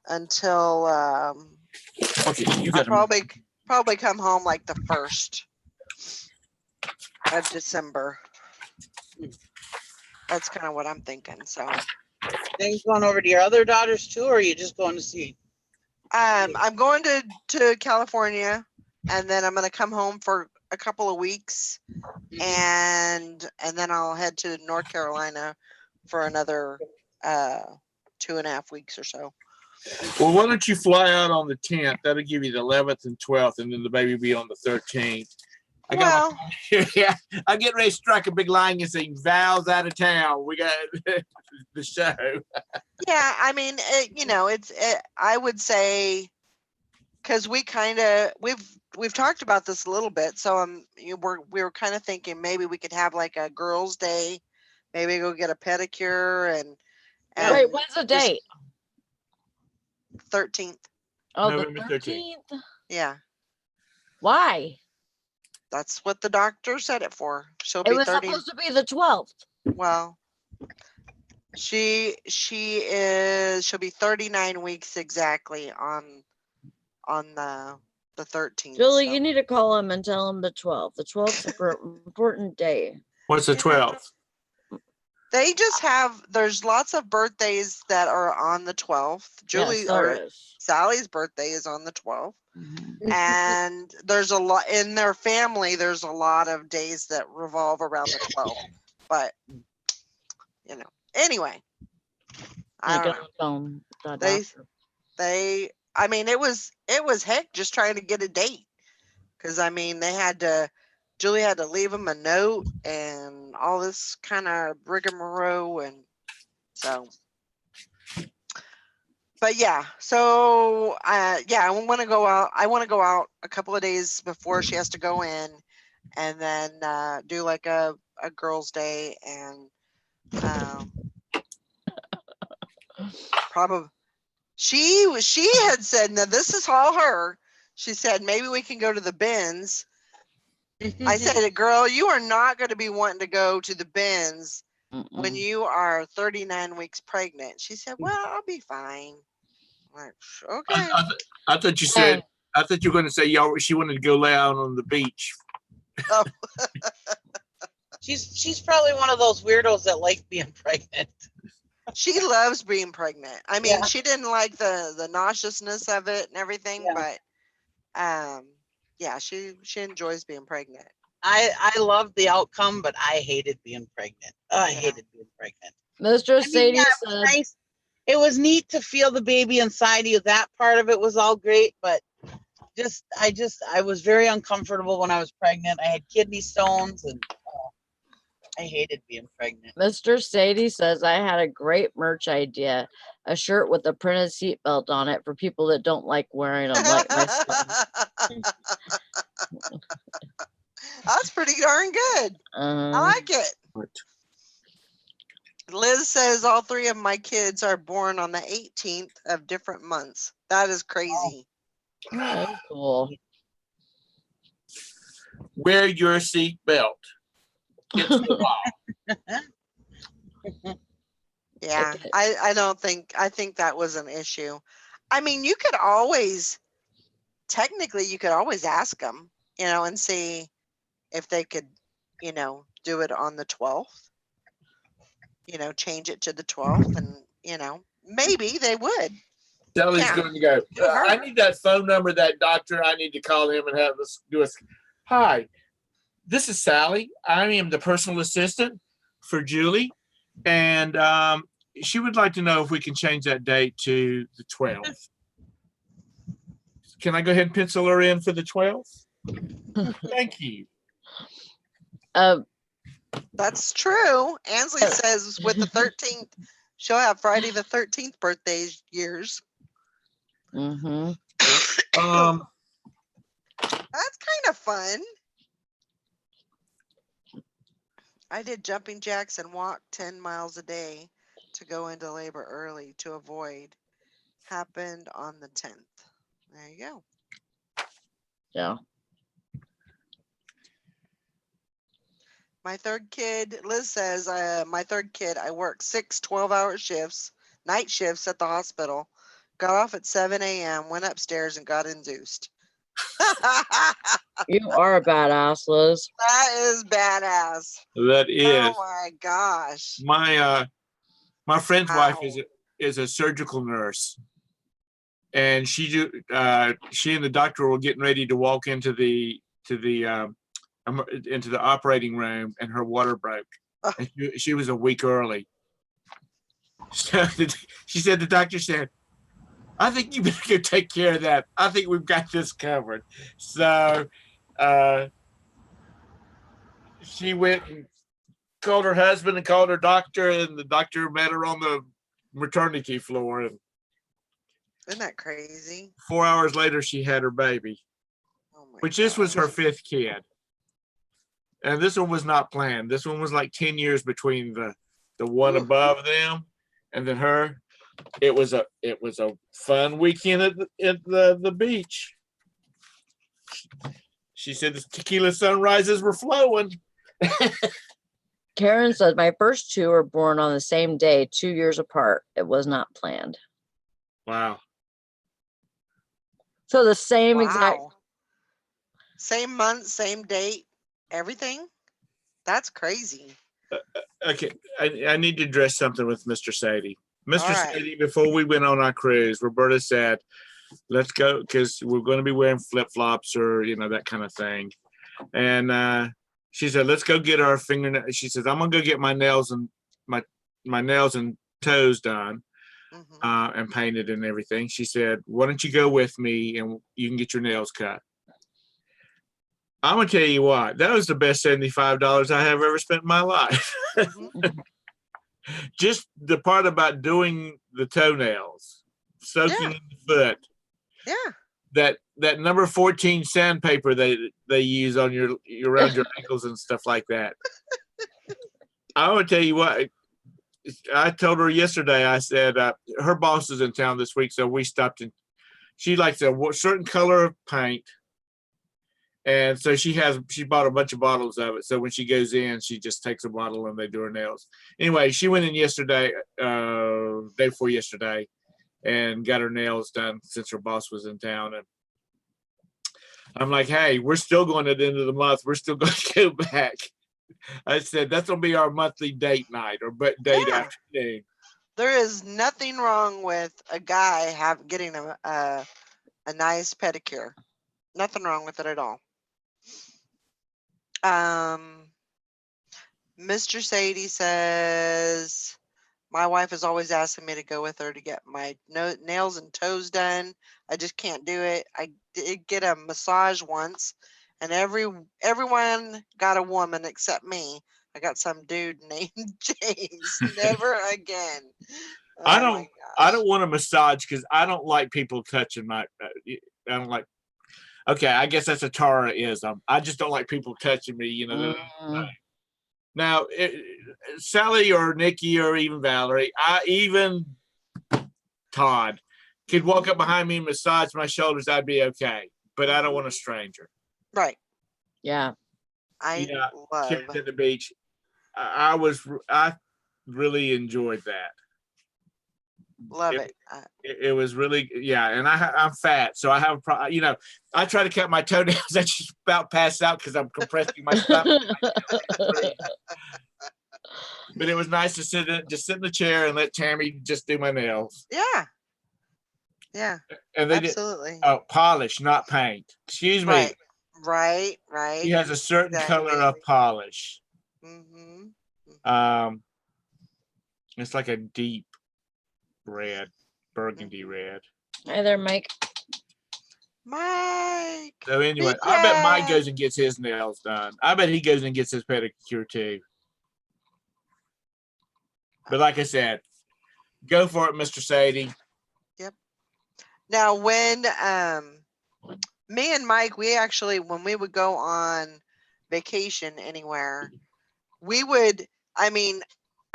until Okay, you I'll got probably come home like the 1st of December. That's kind of what I'm thinking. So Then you going over to your other daughters too, or are you just going to see? I'm going to California, and then I'm going to come home for a couple of weeks, and then I'll head to North Carolina for another 2.5 weeks or so. Well, why don't you fly out on the 10th? That'll give you the 11th and 12th, and then the baby will be on the 13th. Well, Yeah, I get ready to strike a big line and sing Val's out of town. We got the show. yeah, I mean, I would say, because we've talked about this a little bit, so we were kind of thinking maybe we could have like a girls' day, maybe go get a pedicure and Wait, when's the just date? 13th. Oh, November the 13th. 13th. Yeah, Why? that's what the doctor said it for. She'll It be was 30. supposed to be the 12th. Well, she'll be 39 weeks exactly on the 13th. Julie, so. you need to call him and tell him the 12th. The 12th is an important day. What's the 12th? They just have, there's lots of birthdays that are on the 12th. Yes, there is. Sally's birthday is on the 12th. Mhm. And there's a lot in their family. There's a lot of days that revolve around the 12th. But, anyway, I Get don't on know. the phone. The They, doctor. I mean, it was heck just trying to get a date. Because, I mean, Julie had to leave him a note and all this kind of rigmarole. And so, but yeah, so, I want to go out. I want to go out a couple of days before she has to go in, and then do like a girls' day, and probably she had said, now this is all her. She said maybe we can go to the bins. I said, girl, you are not going to be wanting to go to the bins when you are 39 weeks pregnant. She said, well, I'll be fine. I'm like, okay. I thought you said. I thought you were going to say she wanted to go lay out on the beach. Oh. She's probably one of those weirdos that like being pregnant. She loves being pregnant. I mean, Yeah. she didn't like the nauseousness of it and everything, Yeah. but yeah, she enjoys being pregnant. I loved the outcome, but I hated being pregnant. I hated being pregnant. Mr. Sadie it said, was nice. It was neat to feel the baby inside you. That part of it was all great, but I was very uncomfortable when I was pregnant. I had kidney stones, and I hated being pregnant. Mr. Sadie says, I had a great merch idea. A shirt with a printed seatbelt on it for people that don't like wearing them, like myself. That's pretty darn good. I like it. Liz says all 3 of my kids are born on the 18th of different months. That is crazy. That is cool. Wear your seat belt. It's the law. Yeah, Okay. I think that was an issue. I mean, you could always ask them, and see if they could, do it on the 12th, change it to the 12th, and, maybe they would. Sally's Yeah. going to go. I need that phone number, that doctor. I need to call him and have us do a. Hi, this is Sally. I am the personal assistant for Julie, and she would like to know if we can change that date to the 12th. Can I go ahead and pencil her in for the 12th? Thank you. That's true. Ansley says with the 13th, she'll have Friday the 13th birthday years. Mm-hmm. That's kind of fun. I did jumping jacks and walked 10 miles a day to go into labor early to avoid. Happened on the 10th. There you go. Yeah. My third kid, Liz says, my third kid, I work 6 12-hour shifts, night shifts at the hospital. Got off at 7 a.m., went upstairs and got induced. You are a badass, Liz. That is badass. That is. Oh my gosh. My friend's wife Wow. is a surgical nurse, and she and the doctor were getting ready to walk into the operating room, and her water broke. And she was a week early. So she said, the doctor said, I think you better go take care of that. I think we've got this covered. So she went and called her husband and called her doctor, and the doctor met her on the maternity floor. And Isn't that crazy? 4 hours later, she had her baby, Oh my which this was her gosh. 5th kid. And this one was not planned. This one was like 10 years between the one Ooh. above them and then her. It was a fun weekend at the beach. She said the tequila sunrises were flowing. Karen said, my first 2 were born on the same day, 2 years apart. It was not planned. Wow. So the same exact. Wow. Same month, same date, everything? That's crazy. Okay, I need to address something with Mr. Sadie. Mr. All right. Sadie, before we went on our cruise, Roberta said, let's go, because we're going to be wearing flip-flops or, that kind of thing. And she said, let's go get our fingernails. She says, I'm going to go get my nails and my nails and toes done and painted and everything. She said, why don't you go with me and you can get your nails cut? I'm going to tell you what, that was the best $75 I have ever spent in my life. Just the part about doing the toenails, soaking in the foot. Yeah. That number 14 sandpaper they use on your around your ankles and stuff like that. I would tell you what, I told her yesterday, I said, her boss is in town this week, so we stopped and she likes a certain color of paint. And so she bought a bunch of bottles of it. So when she goes in, she just takes a bottle and they do her nails. Anyway, she went in yesterday, day before yesterday, and got her nails done since her boss was in town. And I'm like, hey, we're still going at the end of the month. We're still going to go back. I said, that's going to be our monthly date night or date afternoon. There is nothing wrong with a guy getting a nice pedicure. Nothing wrong with it at all. Mr. Sadie says, my wife is always asking me to go with her to get my nails and toes done. I just can't do it. I did get a massage once, and everyone got a woman except me. I got some dude named James. Never again. I don't want a massage because I don't like people touching my. I Okay, I guess that's a Tara-ism. I just don't like people touching me, you know. Now, Sally or Nikki or even Valerie, even Todd could walk up behind me and massage my shoulders. I'd be okay, but I don't want a stranger. Right. Yeah. I Kids love. at the beach. I really enjoyed that. Love it. It was really, yeah. And I'm fat, so I have a you know, I try to cut my toenails. I just about pass out because I'm compressing my stomach. But it was nice to sit in the chair and let Tammy just do my nails. Yeah. Yeah. And they Absolutely. did polish, not paint. Excuse me. Right. He has a certain color of polish. It's like a deep red, burgundy red. Hi there, Mike. Mike. So anyway, I bet Mike goes and gets his nails done. I bet he goes and gets his pedicure too. But like I said, go for it, Mr. Sadie. Yep. Now, when me and Mike, we actually, when we would go on vacation anywhere, we would, I mean,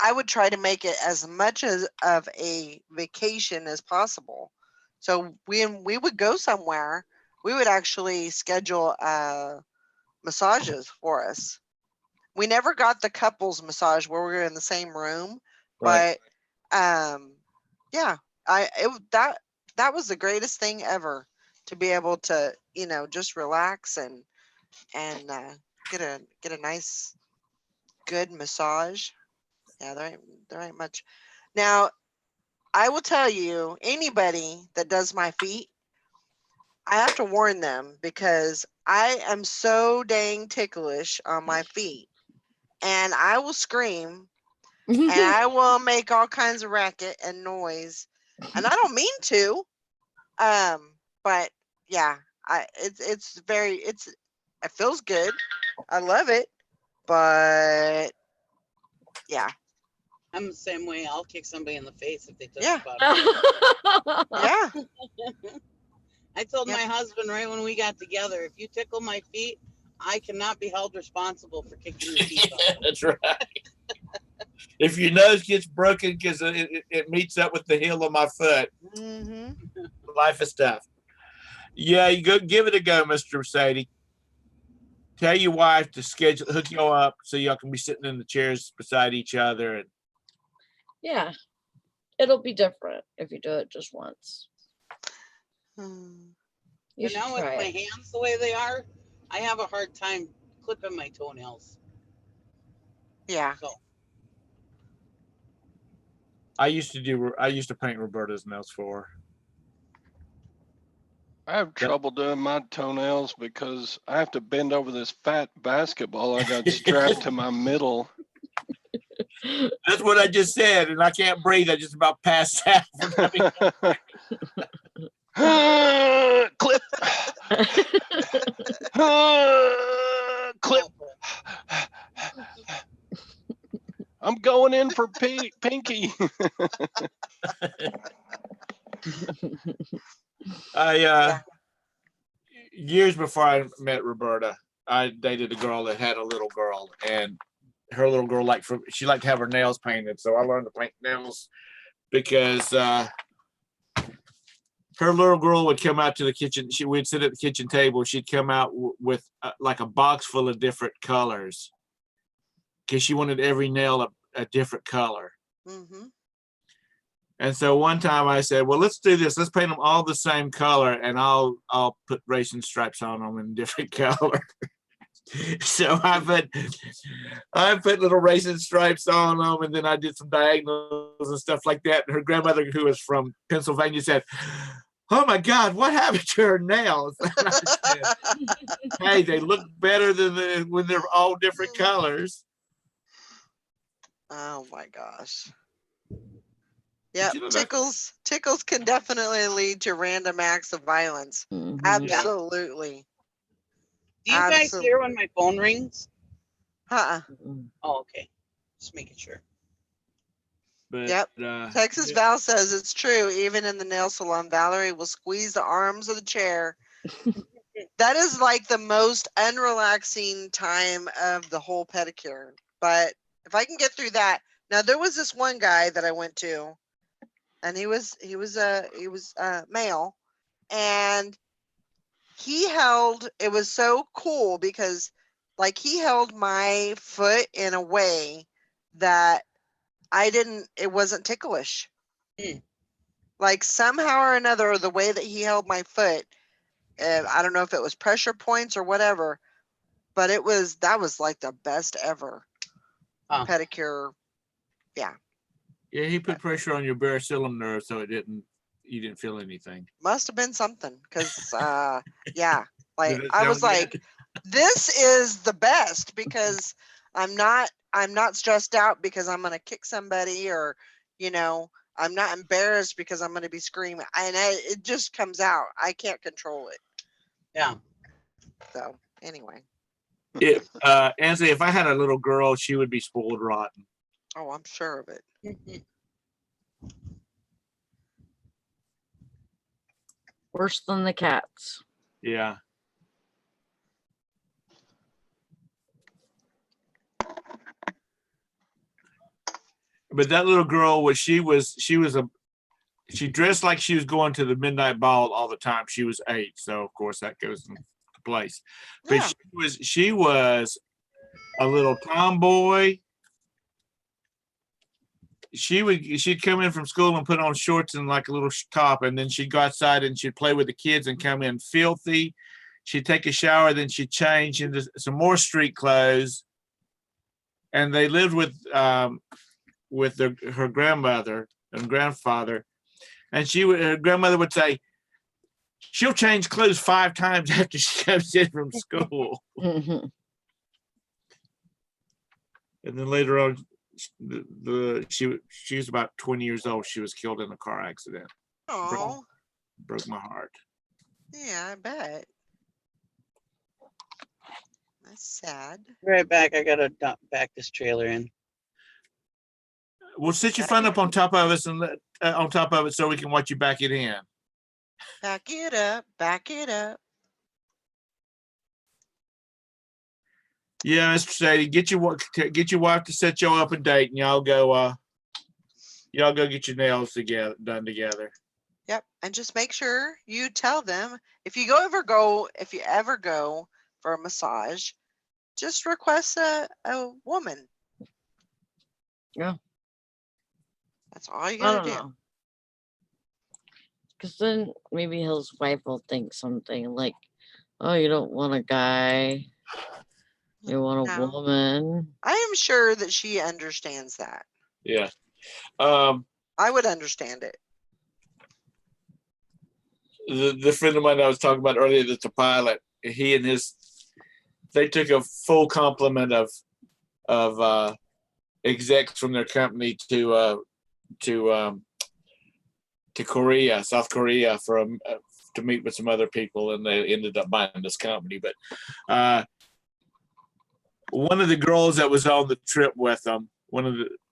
I would try to make it as much of a vacation as possible. So when we would go somewhere, we would actually schedule massages for us. We never got the couples massage where we were in the same room, Right. but yeah, that was the greatest thing ever, to be able to, you know, just relax and get a nice good massage. Yeah, there ain't much. Now, I will tell you, anybody that does my feet, I have to warn them, because I am so dang ticklish on my feet, and I will scream and I will make all kinds of racket and noise, and I don't mean to. But yeah, it feels good. I love it, but yeah. I'm the same way. I'll kick somebody in the face if they touch Yeah. the bottom. Yeah. I told Yep. my husband right when we got together, if you tickle my feet, I cannot be held responsible for kicking your teeth off. That's right. If your nose gets broken because it meets up with the heel of my foot, life is tough. Yeah, you go give it a go, Mr. Sadie. Tell your wife to hook you all up so y'all can be sitting in the chairs beside each other. And Yeah, it'll be different if you do it just once. You But should now with try my it. hands the way they are, I have a hard time clipping my toenails. Yeah. So I used to paint Roberta's nails for her. I have trouble doing my toenails because I have to bend over this fat basketball I got strapped to my middle. That's what I just said, and I can't breathe. I just about passed out. Clip. Clip. I'm going in for Pinky. Years before I met Roberta, I dated a girl that had a little girl, and her little girl she liked to have her nails painted. So I learned to paint nails because her little girl would come out to the kitchen. We'd sit at the kitchen table. She'd come out with like a box full of different colors because she wanted every nail a different color. And so one time I said, well, let's do this. Let's paint them all the same color, and I'll put racing stripes on them in different color. So I put little racing stripes on them, and then I did some diagonals and stuff like that. And her grandmother, who was from Pennsylvania, said, oh my God, what happened to her nails? And I said, hey, they look better than when they're all different colors. Oh my gosh. Yeah, tickles can definitely lead to random acts of violence. Absolutely. Do you guys hear when my phone rings? Oh, okay. Just making sure. But, yep. Texas Val says it's true. Even in the nail salon, Valerie will squeeze the arms of the chair that is like the most unrelaxing time of the whole pedicure. But if I can get through that, now there was this one guy that I went to, and he was male, and it was so cool because like he held my foot in a way that it wasn't ticklish. Mm. Like somehow or another, the way that he held my foot, I don't know if it was pressure points or whatever, but that was like the best ever Huh. pedicure. Yeah, Yeah, he put pressure on your basilar nerve so you didn't feel anything. must have been something because yeah, like Did it I sound was good? like, this is the best because I'm not stressed out because I'm gonna kick somebody or I'm not embarrassed because I'm gonna be screaming and it just comes out. I can't control it. Yeah. So anyway, Ansley, if I had a little girl, she would be spoiled rotten. oh, I'm sure of it. Worse than the cats. Yeah. But that little girl she dressed like she was going to the midnight ball all the time. She was 8, so of course that goes into place. But Yeah. she was a little tomboy. She'd come in from school and put on shorts and like a little top, and then she'd go outside and she'd play with the kids and come in filthy. She'd take a shower, then she'd change into some more street clothes. And they lived with her grandmother and grandfather, and her grandmother would say she'll change clothes 5 times after she comes in from school. Mhm. And then later on, she was about 20 years old. She was killed in a car accident. Oh, Broke my heart. yeah, I bet. That's sad. Right back. I gotta back this trailer in. We'll sit your phone up on top of us and on top of it so we can watch you back it in. Back it up. Back it up. Yeah, Mr. Sadie, get your wife to set y'all up a date, and y'all go get your nails done together. Yep. And just make sure you tell them if you ever go for a massage, just request a woman. Yeah. That's all you I gotta don't do. know. Because then maybe his wife will think something like, oh, you don't want a guy. You want a No. woman. I am sure that she understands that. Yeah. I would understand it. The friend of mine I was talking about earlier that's a pilot, they took a full complement of execs from their company to Korea, South Korea, to meet with some other people, and they ended up buying this company. But one of the girls that was on the trip with them,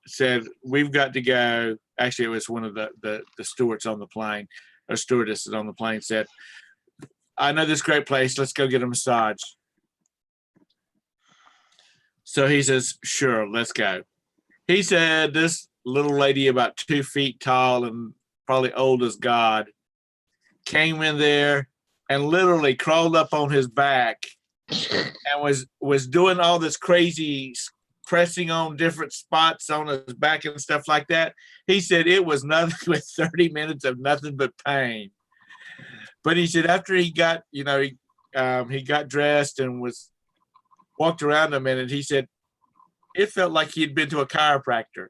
said, "We've got to go." Actually, it was one of the stewards on the plane, or stewardesses on the plane, said, "I know this great place. Let's go get a massage." So he says, "Sure, let's go." He said this little lady, about 2 feet tall and probably old as God, came in there and literally crawled up on his back and was doing all this crazy pressing on different spots on his back and stuff like that. He said it was nothing but 30 minutes of nothing but pain. But he said after he got, he got dressed and walked around a minute, he said it felt like he'd been to a chiropractor.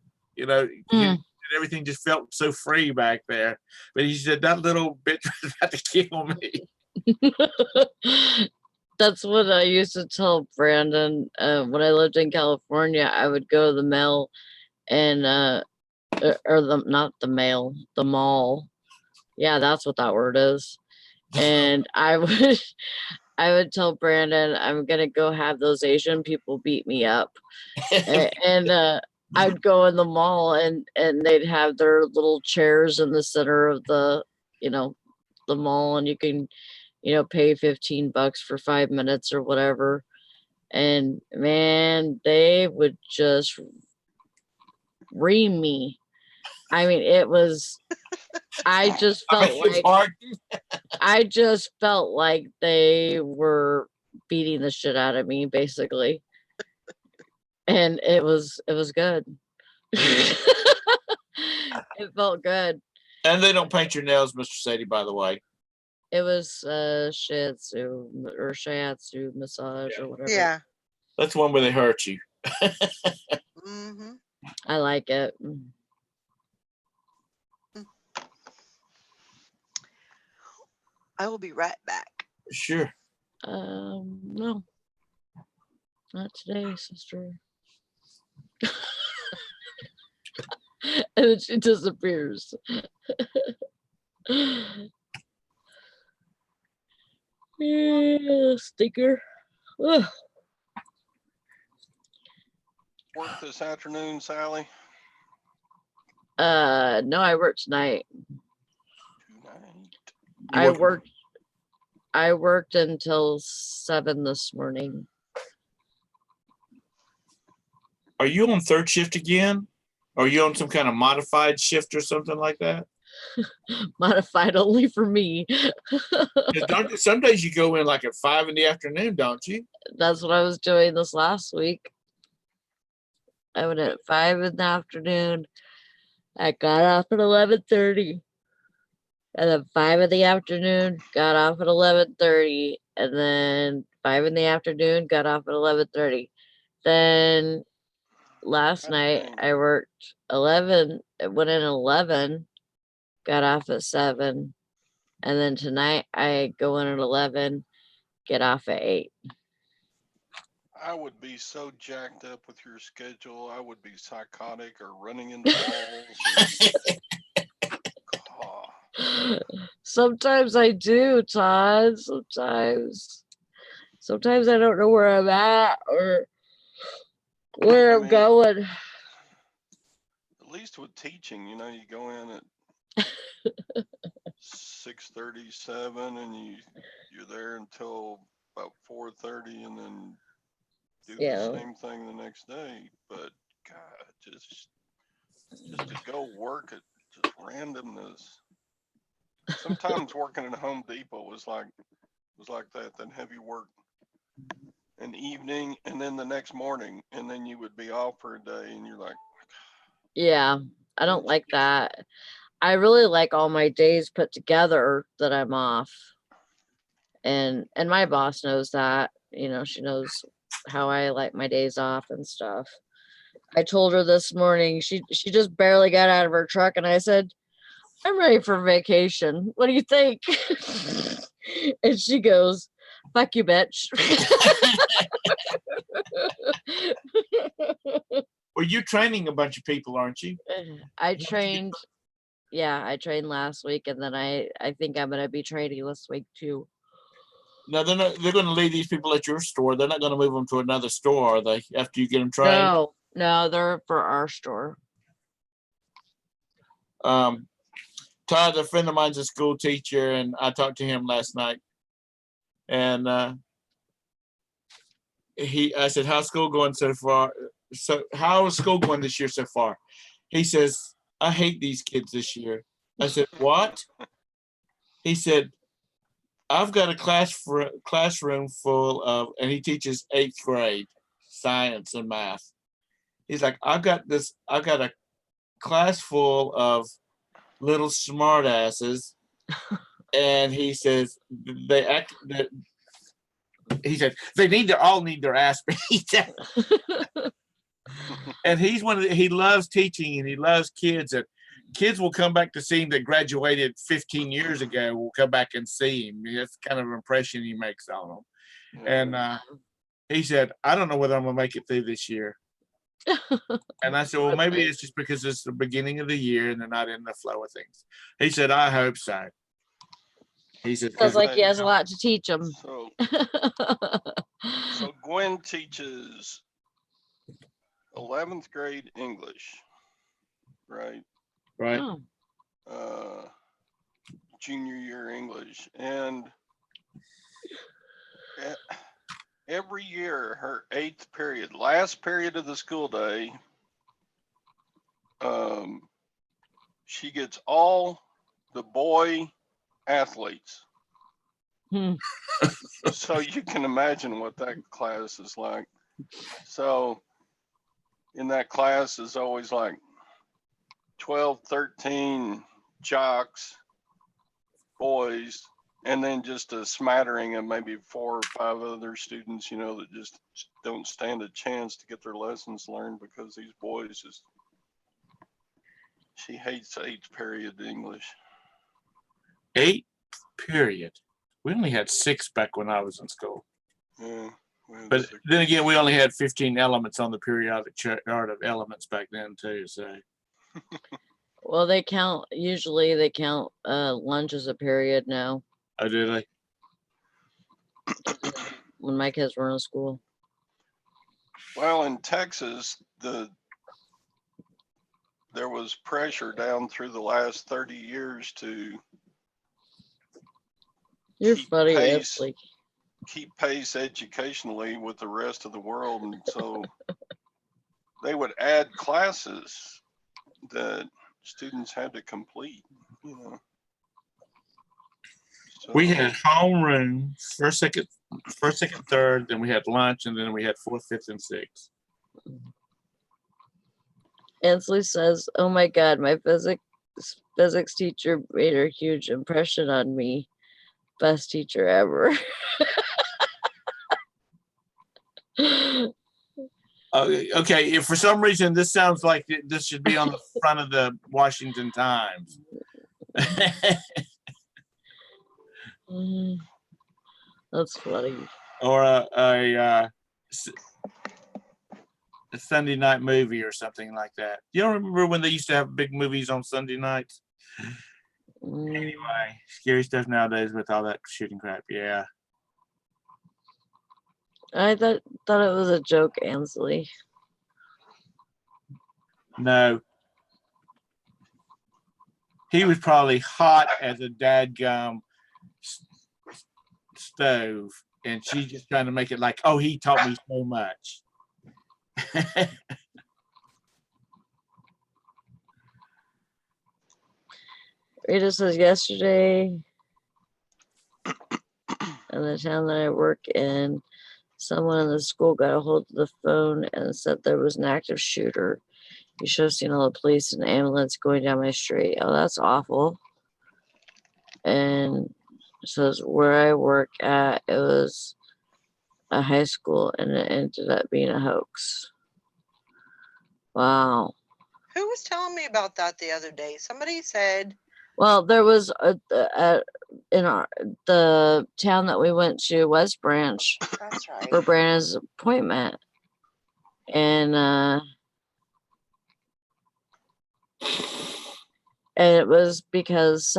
Everything just felt so free back there. But he said that little bitch was about to kill me. That's what I used to tell Brandon when I lived in California. I would go to the mail and the mall. Yeah, that's what that word is. And I would tell Brandon I'm gonna go have those Asian people beat me up, and I'd go in the mall and they'd have their little chairs in the center of the the mall, and you can pay $15 for 5 minutes or whatever. And man, they would just ream me. I mean, it was, I just I felt beg your like, pardon? I just felt like they were beating the shit out of me, basically. And it was good. It felt good. And they don't paint your nails, Mr. Sadie, by the way. It was shiatsu or shiatsu massage or whatever. Yeah. That's one where they hurt you. Mm-hmm. I like it. I will be right back. Sure. No, not today, sister. And then she disappears. Yeah, stinker. Ugh. Work this afternoon, Sally? No, I work tonight. Tonight. I worked until 7 this morning. Are you on third shift again? Are you on some kind of modified shift or something like that? Modified only for me. 'Cause some days you go in like at 5 in the afternoon, don't you? That's what I was doing this last week. I went at 5 in the afternoon. I got off at 11:30. And then 5 in the afternoon, got off at 11:30. And then 5 in the afternoon, got off at 11:30. Then last night I worked 11, it went in 11, got off at 7. And then tonight I go in at 11, get off at 8. I would be so jacked up with your schedule. I would be psychotic or running into walls. Sometimes I do, Todd. Sometimes I don't know where I'm at or where I'm going. At least with teaching, you go in at 6:37 and you're there until about 4:30 and then do the same thing the next day. But God, just to go work at just randomness. Sometimes working at Home Depot was like that. Then heavy work an evening and then the next morning, and then you would be off for a day, and you're like, yeah, I don't like that. I really like all my days put together that I'm off. And my boss knows that, she knows how I like my days off and stuff. I told her this morning, she just barely got out of her truck and I said, I'm ready for vacation. What do you think? And she goes, fuck you, bitch. Well, you're training a bunch of people, aren't you? I trained last week, and then I think I'm gonna be training this week too. No, they're going to leave these people at your store. They're not going to move them to another store, are they? After you get them trained? No, they're for our store. Todd, a friend of mine's a school teacher, and I talked to him last night. And I said, how's school going so far? So how is school going this year so far? He says, I hate these kids this year. I said, what? He said, I've got a classroom full of, and he teaches 8th grade science and math. He's like, I've got a class full of little smart asses. And he says, he said, they all need their ass beat. And he loves teaching and he loves kids, and kids will come back to see him that graduated 15 years ago will come back and see him. That's the kind of impression he makes on them. And he said, I don't know whether I'm gonna make it through this year. And I said, well, maybe it's just because it's the beginning of the year and they're not in the flow of things. He said, I hope so. He said, sounds like he has a lot to teach them. So Gwen teaches 11th grade English, right? Right. Oh. Junior year English, and Every year, her 8th period, last period of the school day, she gets all the boy athletes. Hmm. So you can imagine what that class is like. So in that class is always like 12, 13 jocks, boys, and then just a smattering of maybe 4 or 5 other students, you know, that just don't stand a chance to get their lessons learned because these boys just, she hates 8th period English. 8 period. We only had 6 back when I was in school. Yeah. But then again, we only had 15 elements on the periodic chart of elements back then too. So Well, usually they count lunch as a period now oh, do they? when my kids were in school. Well, in Texas, there was pressure down through the last 30 years to You're keep funny, pace. Ashley. Keep pace educationally with the rest of the world, and so they would add classes that students had to complete, you know. So, We had homeroom first, second, third. Then we had lunch, and then we had 4th, 5th, and 6th. Ansley says, "Oh my God, my physics teacher made a huge impression on me. Best teacher ever." Okay, if for some reason this sounds like this should be on the front of the Washington Times. That's funny. Or a Sunday night movie or something like that. You don't remember when they used to have big movies on Sunday nights? Anyway, scary stuff nowadays with all that shooting crap. Yeah. I thought it was a joke, Ansley. No. He was probably hot as a dadgum stove, and she's just trying to make it like, oh, he taught me so much. Rita says yesterday in the town that I work in, someone in the school got a hold of the phone and said there was an active shooter. You should have seen all the police and ambulance going down my street. Oh, that's awful. And says where I work at, it was a high school and it ended up being a hoax. Wow. Who was telling me about that the other day? Somebody said, Well, there was in the town that we went to, West Branch, that's right. for Brandon's appointment, and it was because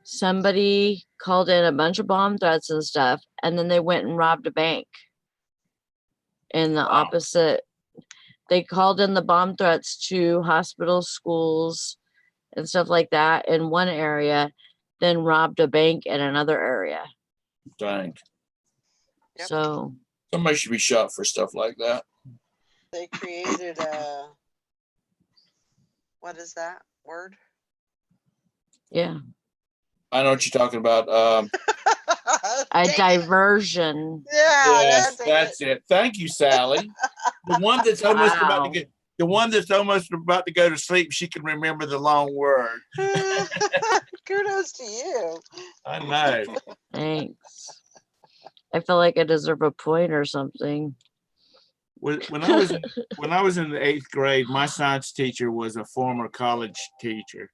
somebody called in a bunch of bomb threats and stuff, and then they went and robbed a bank. In the opposite, they called in the bomb threats to hospitals, schools, and stuff like that in one area, then robbed a bank in another area. Dang. Yep. So Somebody should be shot for stuff like that. They created a, what is that word? yeah, I know what you're talking about. a Dang it. diversion. Yeah, Yes, that's that's it. Thank you, Sally. The one that's almost about to Wow. get, the one that's almost about to go to sleep, she can remember the long word. Kudos to you. I know. Thanks. I feel like I deserve a point or something. When I was in, when I was in the 8th grade, my science teacher was a former college teacher,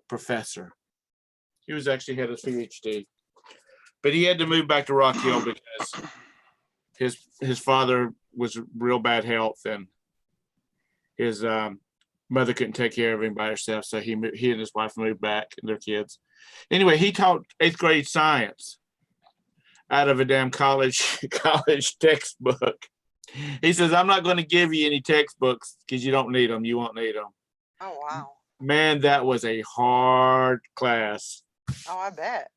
professor. He was actually had his PhD, but he had to move back to Rock Hill because his father was real bad health and his mother couldn't take care of him by herself, so he and his wife moved back and their kids. Anyway, he taught 8th grade science out of a damn college textbook. He says, I'm not going to give you any textbooks because you don't need them. You won't need them. Oh, wow. Man, that was a hard class. Oh, I bet.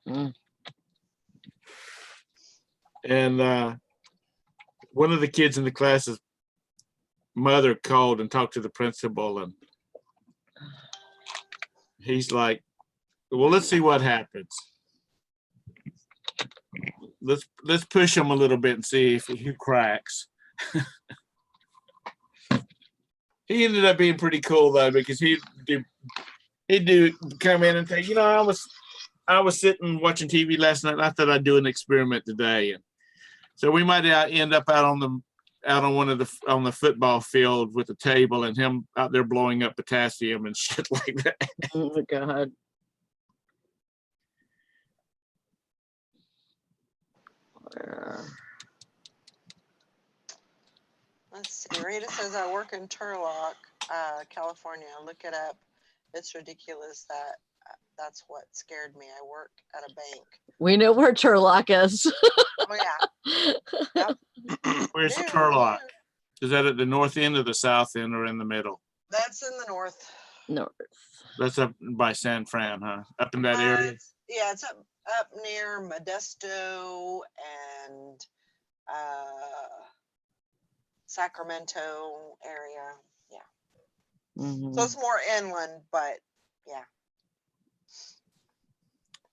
Mm. And one of the kids in the class's mother called and talked to the principal, and he's like, well, let's see what happens. Let's push him a little bit and see if he cracks. He ended up being pretty cool though, because he'd come in and say, you know, I was sitting watching TV last night, and I thought I'd do an experiment today. And so we might end up out on the football field with a table, and him out there blowing up potassium and shit like that. Oh my God. Let's see. Rita says I work in Turlock, California. Look it up. It's ridiculous that that's what scared me. I work at a bank. We know where Turlock is. Oh yeah. Yep. Where's New, Turlock? new. Is that at the north end or the south end or in the middle? That's in the north. North. That's up by San Fran, huh? Up in that area? It's up near Modesto and Sacramento area. Yeah. Mhm. So it's more inland, but yeah.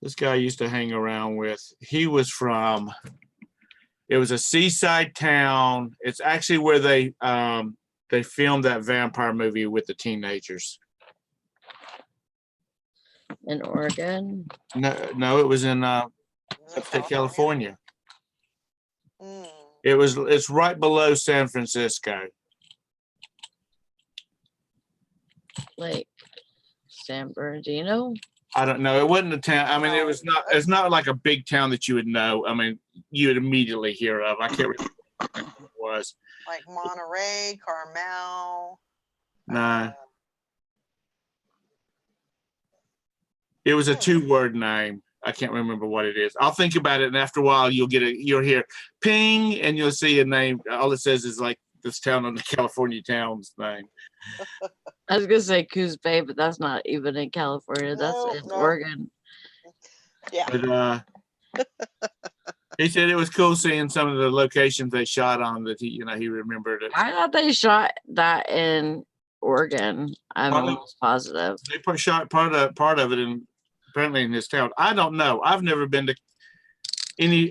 This guy I used to hang around with, he was from, it was a seaside town. It's actually where they filmed that vampire movie with the teenagers. In Oregon. No, it was in upstate California. Mm. It's right below San Francisco. Like San Bernardino. I don't know. It wasn't a town. I mean, it's not like a big town that you would know. I mean, you would immediately hear of. I can't remember what it was. Like Monterey, Carmel. No. It was a 2-word name. I can't remember what it is. I'll think about it, and after a while, you'll hear ping, and you'll see a name. All it says is like this town on the California town's name. I was gonna say Coos Bay, but that's not even in California. That's in Oregon. Yeah. But he said it was cool seeing some of the locations they shot on that he remembered it. I thought they shot that in Oregon. I'm almost positive. They shot part of it in apparently in his town. I don't know. I've never been to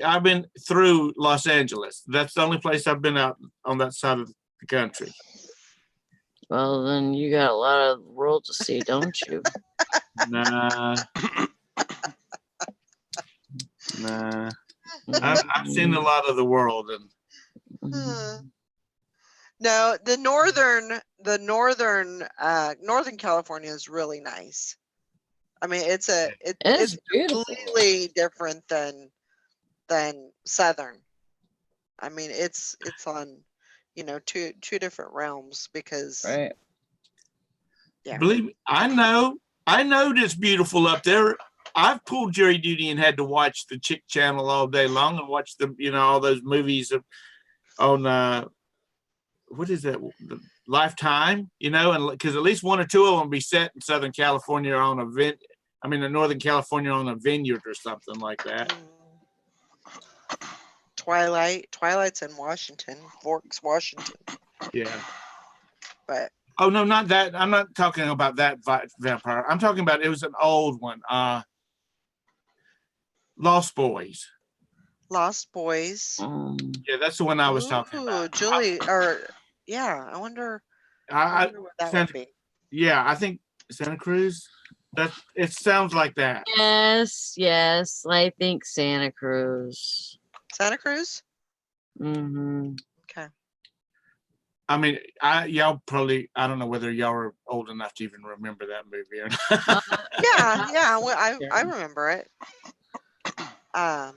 I've been through Los Angeles. That's the only place I've been out on that side of the country. Well, then you got a lot of the world to see, don't you? Nah. I've seen a lot of the world, and no, the northern California is really nice. I mean, it's beautiful. completely different than southern. I mean, it's on two different realms because right. Yeah. Believe me, I know it's beautiful up there. I've pulled jury duty and had to watch the Chick Channel all day long and watch all those movies on what is that, the Lifetime, and because at least one or two of them be set in Southern California on in Northern California on a vineyard or something like that. Twilight's in Washington, Forks, Washington. Yeah. But oh no, not that. I'm not talking about that vampire. I'm talking about, it was an old one. Lost Boys. Lost Boys. Yeah, that's the one I was talking about. Julie, I wonder what that would be. Yeah, I think Santa Cruz. It sounds like that. Yes, I think Santa Cruz. Santa Cruz? Mm-hmm. Okay. I mean, y'all probably, I don't know whether y'all are old enough to even remember that movie or not. Yeah. Well, I remember it.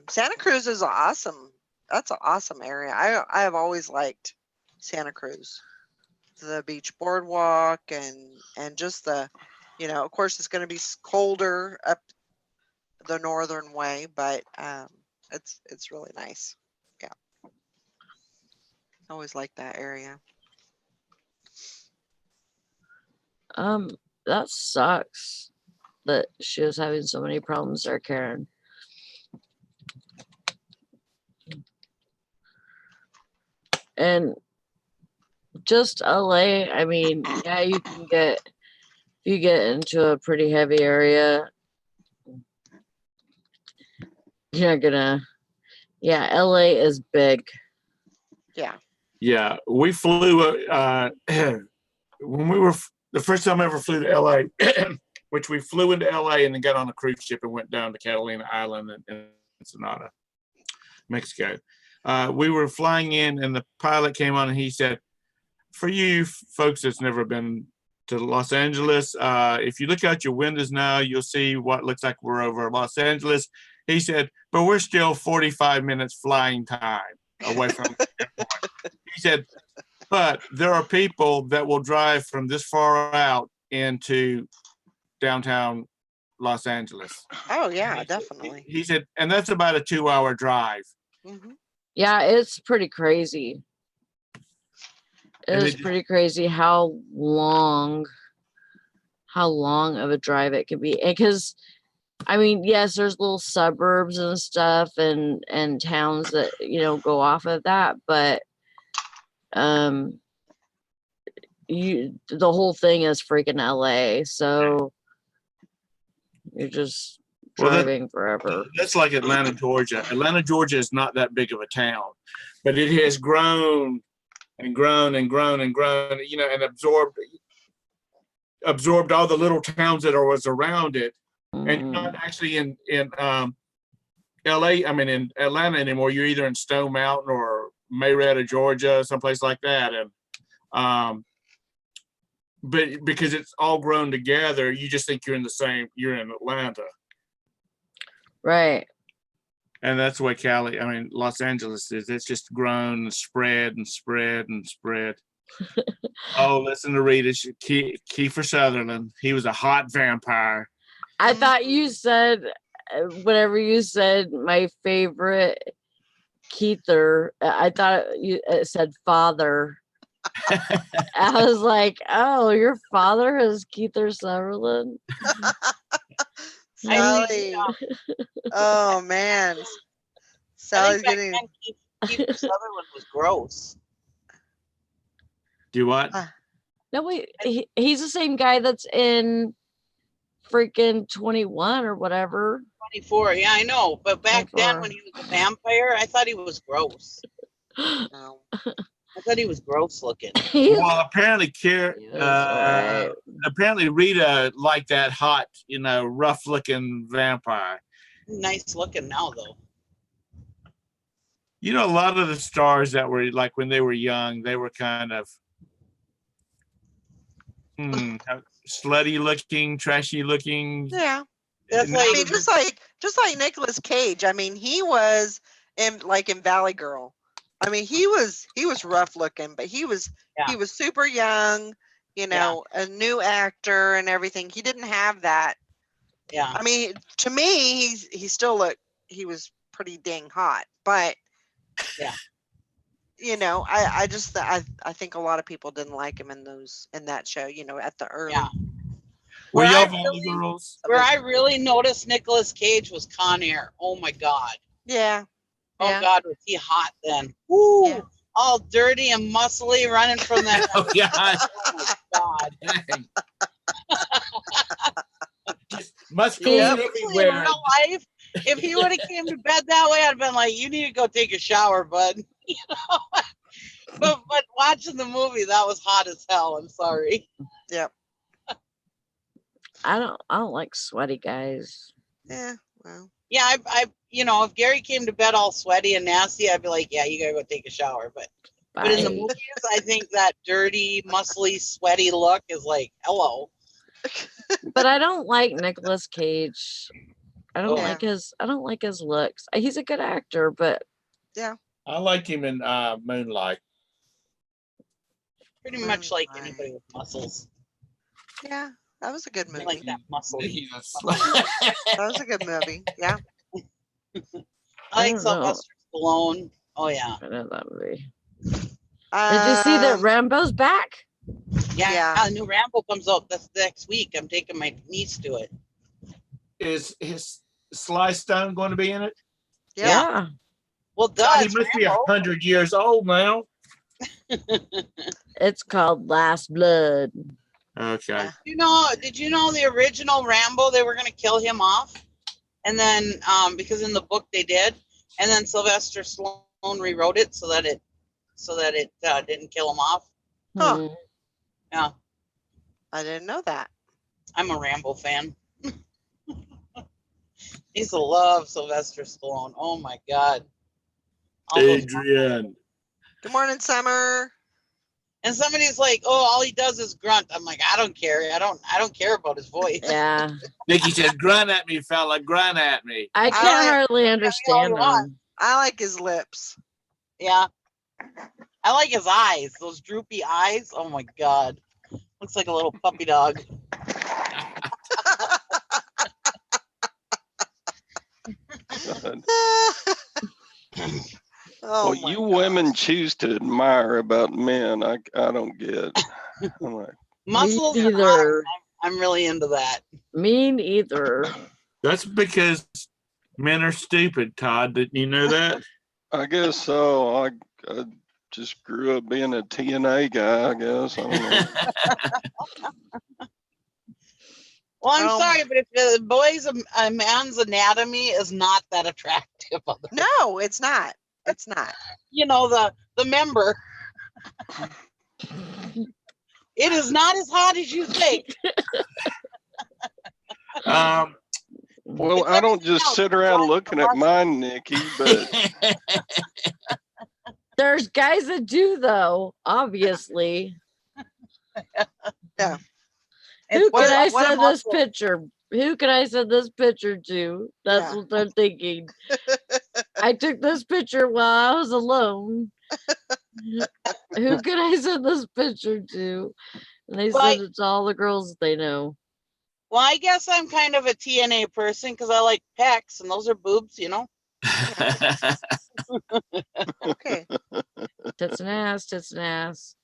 Santa Cruz is awesome. That's an awesome area. I have always liked Santa Cruz. The beach boardwalk and just the, of course it's going to be colder up the northern way, but it's really nice. Yeah. I always liked that area. That sucks that she was having so many problems there, Karen. And just LA, I mean, yeah, you get into a pretty heavy area, you're not gonna, yeah, LA is big. Yeah. Yeah, we flew when we were the first time I ever flew to LA, which we flew into LA and then got on a cruise ship and went down to Catalina Island and Ensenada, Mexico. We were flying in and the pilot came on and he said, for you folks that's never been to Los Angeles, if you look out your windows now, you'll see what looks like we're over Los Angeles. He said, but we're still 45 minutes flying time away from the airport. He said, but there are people that will drive from this far out into downtown Los Angeles. Oh yeah, definitely. He said, and that's about a 2-hour drive. Mm-hmm. Yeah, it's pretty crazy. It's pretty crazy how long of a drive it could be. Because I mean, yes, there's little suburbs and stuff and towns that, you know, go off of that, but the whole thing is freaking LA, so you're just driving forever. That's like Atlanta, Georgia. Atlanta, Georgia is not that big of a town, but it has grown and grown and grown and grown, you know, and absorbed all the little towns that was around it. And you're not actually in LA, I mean in Atlanta anymore. You're either in Stone Mountain or Marietta, Georgia, someplace like that. And but because it's all grown together, you just think you're in Atlanta. Right. And that's what Los Angeles is. It's just grown and spread and spread and spread. Oh, listen to Rita, Kiefer Sutherland. He was a hot vampire. I thought you said, whenever you said my favorite Keither, I thought it said father. I was like, oh, your father is Keither Sutherland? Sally. Oh man. Sally's getting Keith Sutherland was gross. Do what? No, wait, he's the same guy that's in freaking 21 or whatever. 24, yeah, I know. But back 24. then when he was a vampire, I thought he was gross. no. I thought he was gross looking. Well, apparently, right. apparently Rita liked that hot, you know, rough-looking vampire. Nice looking now, though. You know, a lot of the stars that were like when they were young, they were kind of slutty looking, trashy looking. Yeah. That's I mean, just like Nicolas Cage. I mean, he was in Valley Girl. I mean, he was rough looking, but he was super young, you know, a new actor and everything. He didn't have that. Yeah. I mean, to me, he still looked. He was pretty dang hot, but yeah. You know, I think a lot of people didn't like him in that show. You know, at the early. Yeah. Were y'all Valley Girls? Where I really noticed Nicolas Cage was Con Air. Oh my God. Yeah. Oh God, was he hot then? Woo! Yeah. All dirty and muscly, running from that. Oh God! Oh my God! Just muscular everywhere. In real life, if he would have came to bed that way, I'd have been like, "You need to go take a shower, bud." You know. But watching the movie, that was hot as hell. I'm sorry. Yep. I don't like sweaty guys. Yeah. Well. Yeah, I you know, if Gary came to bed all sweaty and nasty, I'd be like, yeah, you gotta go take a shower. But in the movies, I think that dirty, muscly, sweaty look is like, hello. But I don't like Nicolas Cage. I don't like his looks. He's a good actor, but yeah. I liked him in Moonlight. Pretty much like anybody with muscles. Yeah, that was a good movie. I like that muscle. That was a good movie. Yeah. I like Sylvester Stallone. Oh yeah. I know that movie. Did you see that Rambo's back? Yeah. A new Rambo comes out this next week. I'm taking my niece to it. Is Sly Stone going to be in it? Yeah. Well, God, he must be 100 years old now. It's called Last Blood. Okay. Yeah. Did you know the original Rambo, they were going to kill him off? And then, because in the book they did, and then Sylvester Stallone rewrote it so that it didn't kill him off. Huh. Hmm. Yeah, I didn't know that. I'm a Rambo fan. I used to love Sylvester Stallone. Oh my God. All those- Adrian. Good morning, Summer. and somebody's like, "Oh, all he does is grunt." I'm like, I don't care. I don't care about his voice. Yeah. Nikki says, grunt at me, fella, grunt at me. I like- can't hardly all understand you want. them. I like his lips. Yeah. I like his eyes, those droopy eyes. Oh my God. Looks like a little puppy dog. Oh What my you gosh. women choose to admire about men, I don't get. I'm like, Muscles Me and eyes. neither. I'm really into that. Me neither. That's because men are stupid, Todd. Didn't you know that? I guess so. I just grew up being a TNA guy, I guess. I don't know. Well, I'm Oh sorry, but if the boys, a man's anatomy is not that attractive. No, it's not. It's not. You know, the member. It is not as hot as you think. um, Well, It's I don't everything just else. sit around looking at mine, Nikki, but There's guys that do though, obviously. Yeah. Who What- can I what send am I this picture? Who can I send this picture to? That's Yeah. what they're thinking. I took this picture while I was alone. Who can I send this picture to? And they Like- send it to all the girls that they know. Well, I guess I'm kind of a TNA person because I like pecs, and those are boobs, you know. Okay. Tits and ass, tits and ass.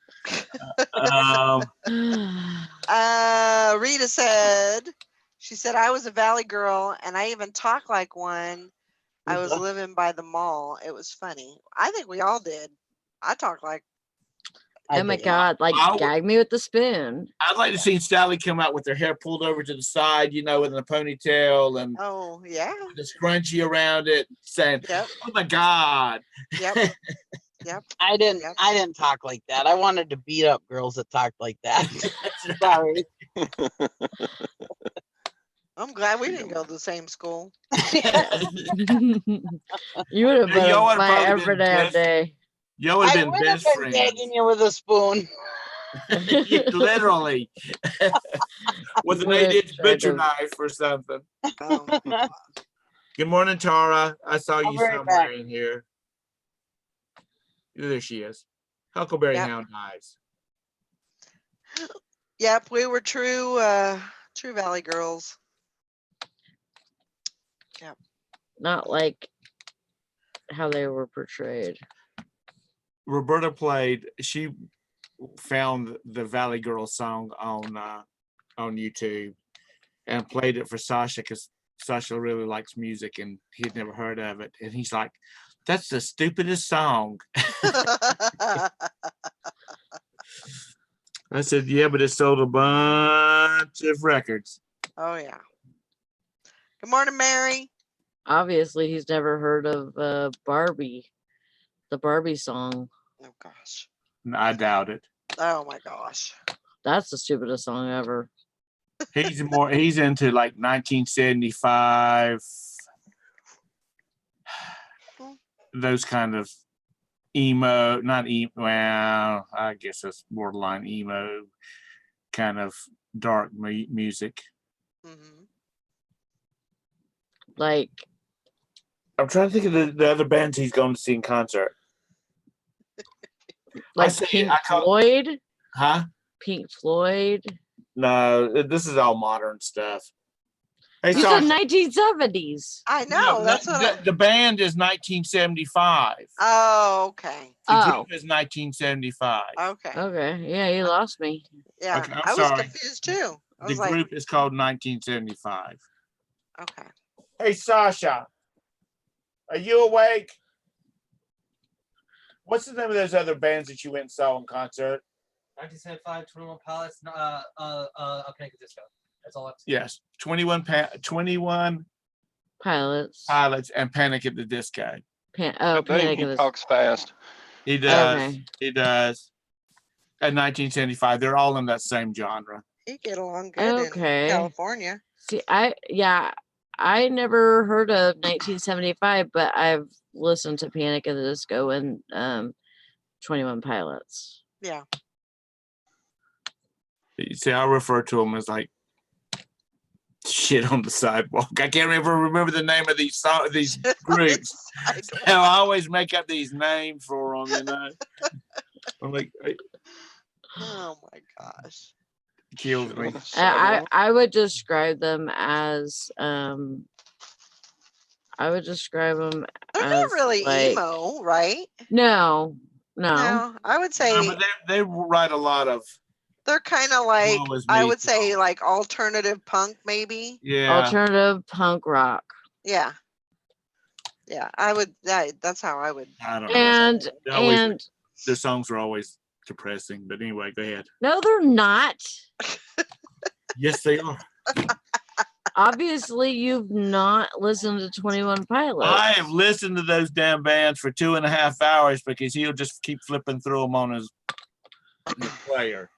Rita said, she said, I was a Valley girl and I even talk like one. I was living by the mall. It was funny. I think we all did. I talk like, Oh my God, like I would- gag me with the spoon. I'd like to see Sally come out with her hair pulled over to the side, you know, with a ponytail and oh, yeah. the scrunchie around it, saying, Yep. "Oh my God." Yep. Yep. I didn't. Yep. I didn't talk like that. I wanted to beat up girls that talked like that. Sorry. I'm glad we didn't go to the same school. You would have been Y'all would've my probably been every damn best- day. Y'all would I have been would have best been friends. gagging you with a spoon. Literally. With an Would've 8-inch tried butcher to- knife or something. Um, Good morning, Tara. I saw I'll you be right somewhere back. in here. There she is. Huckleberry Yep. Hound eyes. yep. We were true Valley girls. Not like how they were portrayed. Roberta she found the Valley Girl song on YouTube and played it for Sasha because Sasha really likes music and he'd never heard of it. And he's like, "That's the stupidest song." I said, "Yeah, but it sold a bunch of records." Oh, yeah. Good morning, Mary. Obviously, he's never heard of Barbie, the Barbie song. Oh, gosh. I doubt it. Oh, my gosh. That's the stupidest song ever. He's into like 1975, those kind of emo, not emo, well, I guess that's borderline emo kind of dark music. Hmm. Like, I'm trying to think of the other bands he's going to see in concert. like say- Pink I call- Floyd. Huh? Pink Floyd. No, this is all modern stuff. Hey, You Sasha, said 1970s. I know. That's what the band is 1975. Oh, okay. The Oh, group is 1975. Okay. okay. Yeah, you lost me. Yeah. Okay, I'm I was sorry. confused too. I The was like, group is called 1975. okay. Hey, Sasha, are you awake? What's the name of those other bands that you went and saw in concert? 1975, 21 Pilots, Panic at Disco. That's all I've seen. Yes, 21 Pilots. Pilots and Panic at the Disco. Dave, Panic he at the talks fast. He does. Okay. He does. At 1975, they're all in that same genre. You get along good Okay. in California. See, I never heard of 1975, but I've listened to Panic at the Disco and 21 Pilots. Yeah. You see, I refer to them as like shit on the sidewalk. I can't remember the name of these groups. I always make up these names for them, you know. I'm like, Oh my gosh. kills me. I would describe them as They're not really like, emo, right? No. No, I would say No, but they write a lot of they're kind of like, Woe is I me would say songs. like alternative punk, maybe. yeah. Alternative punk rock. Yeah. Yeah, I would. That's how I would. I don't know. And They always- and Their songs are always depressing, but anyway, go ahead. no, they're not. Yes, they are. Obviously, you've not listened to 21 Pilots. I have listened to those damn bands for 2.5 hours because he'll just keep flipping through them on his player.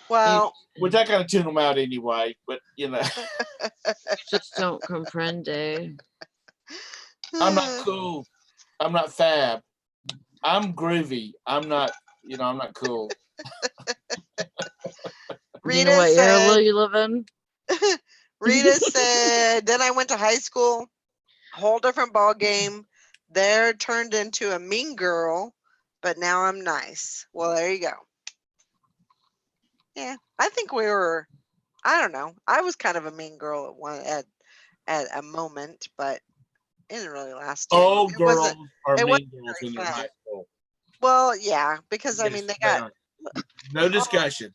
Well, Which I kind of tune them out anyway, but you know, Just don't comprende. I'm not cool. I'm not fab. I'm groovy. I'm not, I'm not cool. Rita You know what said, era you live in? Rita said, then I went to high school, whole different ball game. There turned into a mean girl, but now I'm nice. Well, there you go. Yeah, I think we were. I don't know. I was kind of a mean girl at a moment, but it didn't really last too long. All It girls wasn't- are it mean wasn't girls very in their fun. high school. Well, yeah, because I Yes, mean they they got are. No discussion.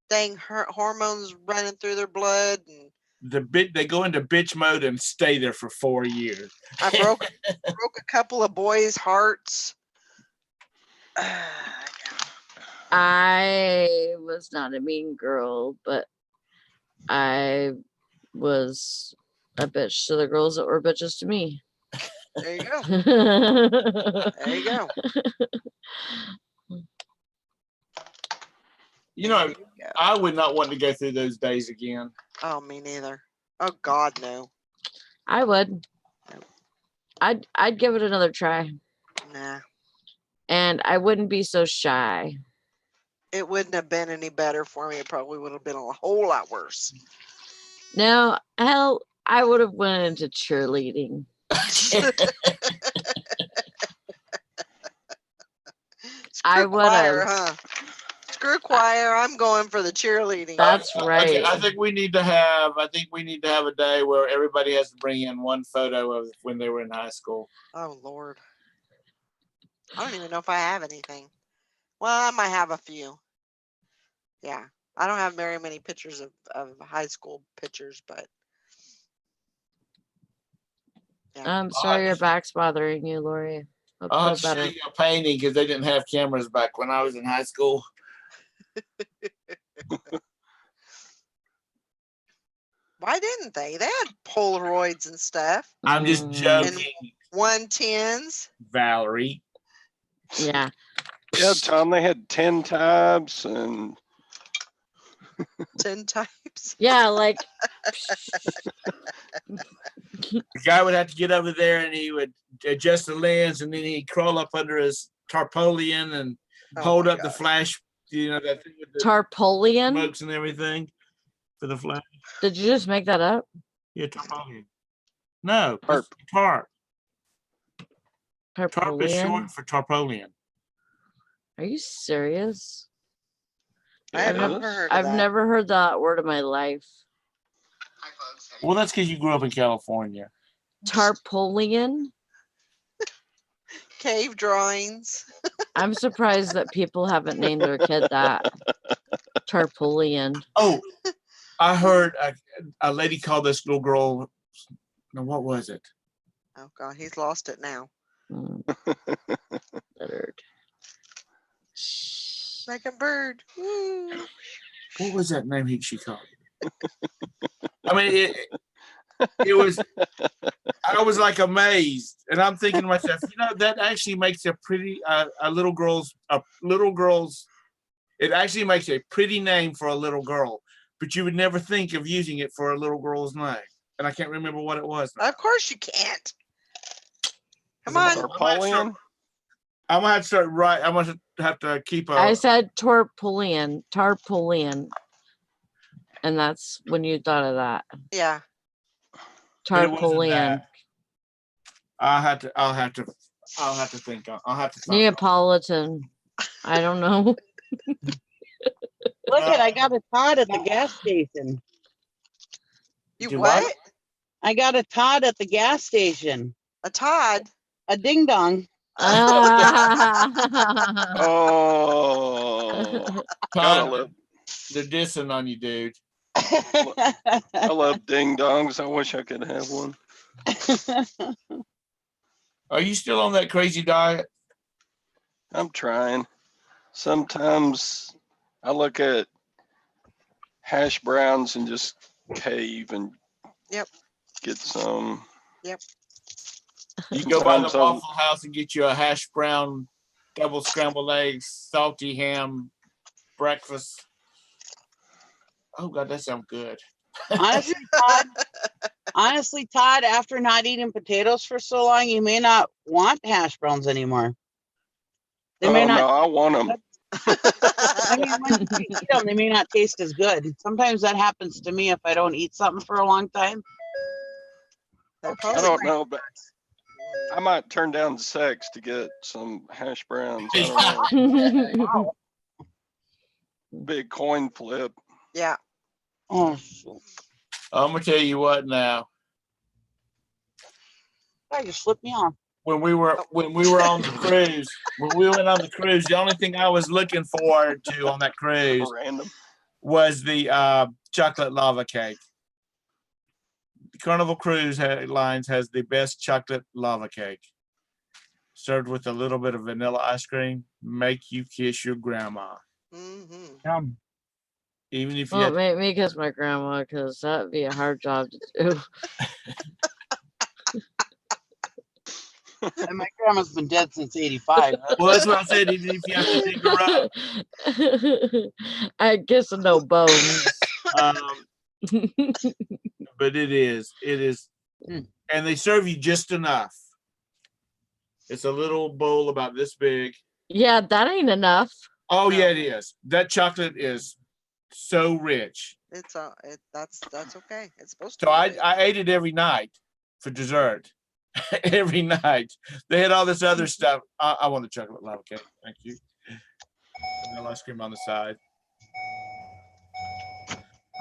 dang hormones running through their blood, and They go into bitch mode and stay there for 4 years. I broke a couple of boys' hearts. Yeah. I was not a mean girl, but I was a bitch to the girls that were bitches to me. There you go. There you go. You know, There you go. I would not want to go through those days again. Oh, me neither. Oh God, no. I would. I'd give it another try, Nah. and I wouldn't be so shy. It wouldn't have been any better for me. It probably would have been a whole lot worse. No, hell, I would have went into cheerleading. I Screw would choir, have. huh? Screw choir. I'm going for the cheerleading. That's right. I think we need to have a day where everybody has to bring in one photo of when they were in high school. Oh Lord. I don't even know if I have anything. Well, I might have a few. Yeah. I don't have very many pictures of high school pictures, but I'm sorry your back's bothering you, Lori. Hope I'll you have feel to show better. you a painting because they didn't have cameras back when I was in high school. why didn't they? They had Polaroids and stuff. I'm just Mm, joking, 110s. Valerie. Yeah. Yeah, Tom, they had 10 tabs and 10 types. Yeah, like The guy would have to get over there and he would adjust the lens and then he'd crawl up under his tarpaulin and Oh hold my up the gosh. flash, that thing with the tarpaulin. smokes and everything for the flash. Did you just make that up? Yeah, tarpaulin. No, Tarp. it's tarp. Tarp is Tarpaulin. short for tarpaulin. Are you serious? I have It never is. heard of I've that. never heard that word in my life. Well, that's because you grew up in California. Tarpaulin. Cave drawings. I'm surprised that people haven't named their kid that. Tarpaulin. Oh, I heard a lady call this little girl. No, what was it? Oh God, he's lost it now. Lettered. Like a bird. Woo. What was that name she called? I mean, it was. I was like amazed, and I'm thinking to myself, that actually makes a pretty a little girl's. It actually makes a pretty name for a little girl, but you would never think of using it for a little girl's name. And I can't remember what it was. Of course you can't. Come on. Tarpolian? I'm gonna have to start right. I'm gonna have to keep a. I said tarpaulin, and that's when you thought of that. Yeah. But it wasn't Tarpaulin. that. I'll have to think. I'll have to. Neapolitan. I don't know. Look at, I got a Todd at the gas station. You Do what? what? I got a Todd at the gas station. A Todd? A ding dong. Oh, God, I love, They're dissing on you, dude. I love ding dongs. I wish I could have one. Are you still on that crazy diet? I'm trying. Sometimes I look at hash browns and just cave and get some. Yep. You go by the Sometimes I'll- Waffle House and get you a hash brown, double scrambled eggs, salty ham breakfast. Oh God, that sounds good. Honestly, Todd, after not eating potatoes for so long, you may not want hash browns anymore. They may not. No, I want them. I mean, when you eat them, they may not taste as good. Sometimes that happens to me if I don't eat something for a long time. They're I probably don't know, but I might turn down sex to get some hash browns. I don't know. Wow. Big coin flip. Yeah. Oh, shoot. I'm gonna tell you what now. I just flipped me off. When we were on the cruise, when we went on the cruise, the only thing I was looking forward to on that cruise Random. was the chocolate lava cake. The Carnival Cruise Lines has the best chocolate lava cake, served with a little bit of vanilla ice cream. Make you kiss your grandma, Yum. even if you. Well, Had, make me kiss my grandma, because that'd be a hard job to do. And my grandma's been dead since '85. well, that's what I said. Even if you have to dig her up. I guess no bones. But it is, and they serve you just enough. It's a little bowl about this big. Yeah, that ain't enough. Oh No. yeah, it is. That chocolate is so rich. It's that's okay. It's supposed to. So be. I ate it every night for dessert. Every night they had all this other stuff. I want the chocolate lava cake. Thank you. Vanilla ice cream on the side.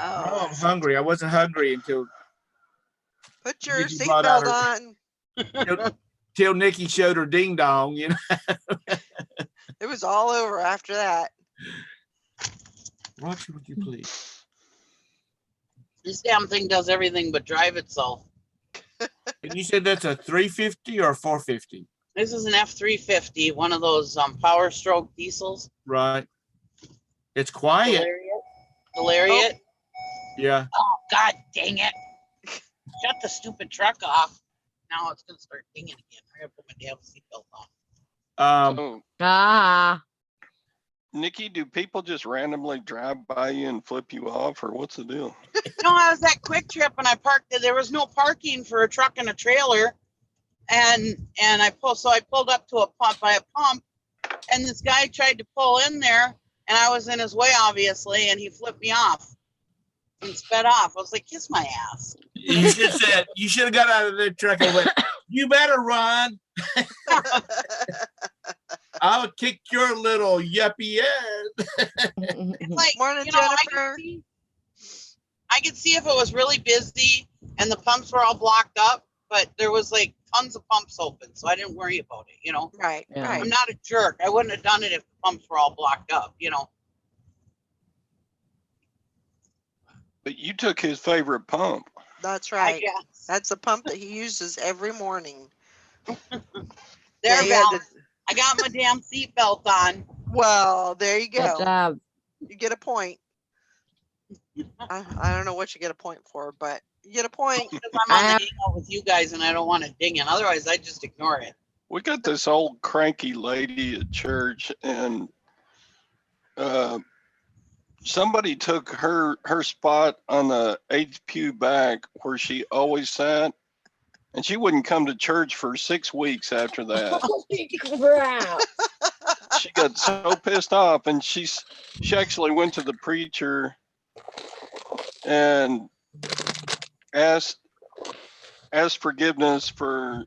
Oh, I'm hungry. I wasn't hungry until Put your Nikki brought out seatbelt on. till Nikki showed her ding dong. You know. It was all over after that. Roxy, would you please? This damn thing does everything but drive itself. And you said that's a 350 or 450? This is an F350, one of those Power Stroke diesels. Right. It's quiet. The Lariat. Yeah. Oh, God dang it. Shut the stupid truck off. Now it's going to start dinging again. I got to put my damn seatbelt on. So, Ah, Nikki, do people just randomly drive by you and flip you off, or what's the deal? No, I was at Quick Trip and I parked. There was no parking for a truck and a trailer. And I pulled up to a pump by a pump, and this guy tried to pull in there, and I was in his way, obviously, and he flipped me off and sped off. I was like, kiss my ass. You should have got out of the truck and went, you better run. I'll kick your little yuppie ass. It's like, Morning, you know, Jennifer. I could see if it was really busy and the pumps were all blocked up, but there was like tons of pumps open, so I didn't worry about it, you know. Right, Yeah. right. I'm not a jerk. I wouldn't have done it if the pumps were all blocked up, you know. But you took his favorite pump. That's I right. guess. That's the pump that he uses every morning. There, They had Val. to, I got my damn seatbelt on. well, there you Good go. job. You get a point. I don't know what you get a point for, but you get a point. Because I'm on the hangout with you guys and I don't want to ding it. Otherwise, I just ignore it. We got this old cranky lady at church, and somebody took her spot on the eighth pew back where she always sat, and she wouldn't come to church for 6 weeks after that. Holy crap. She got so pissed off, and she actually went to the preacher and asked forgiveness for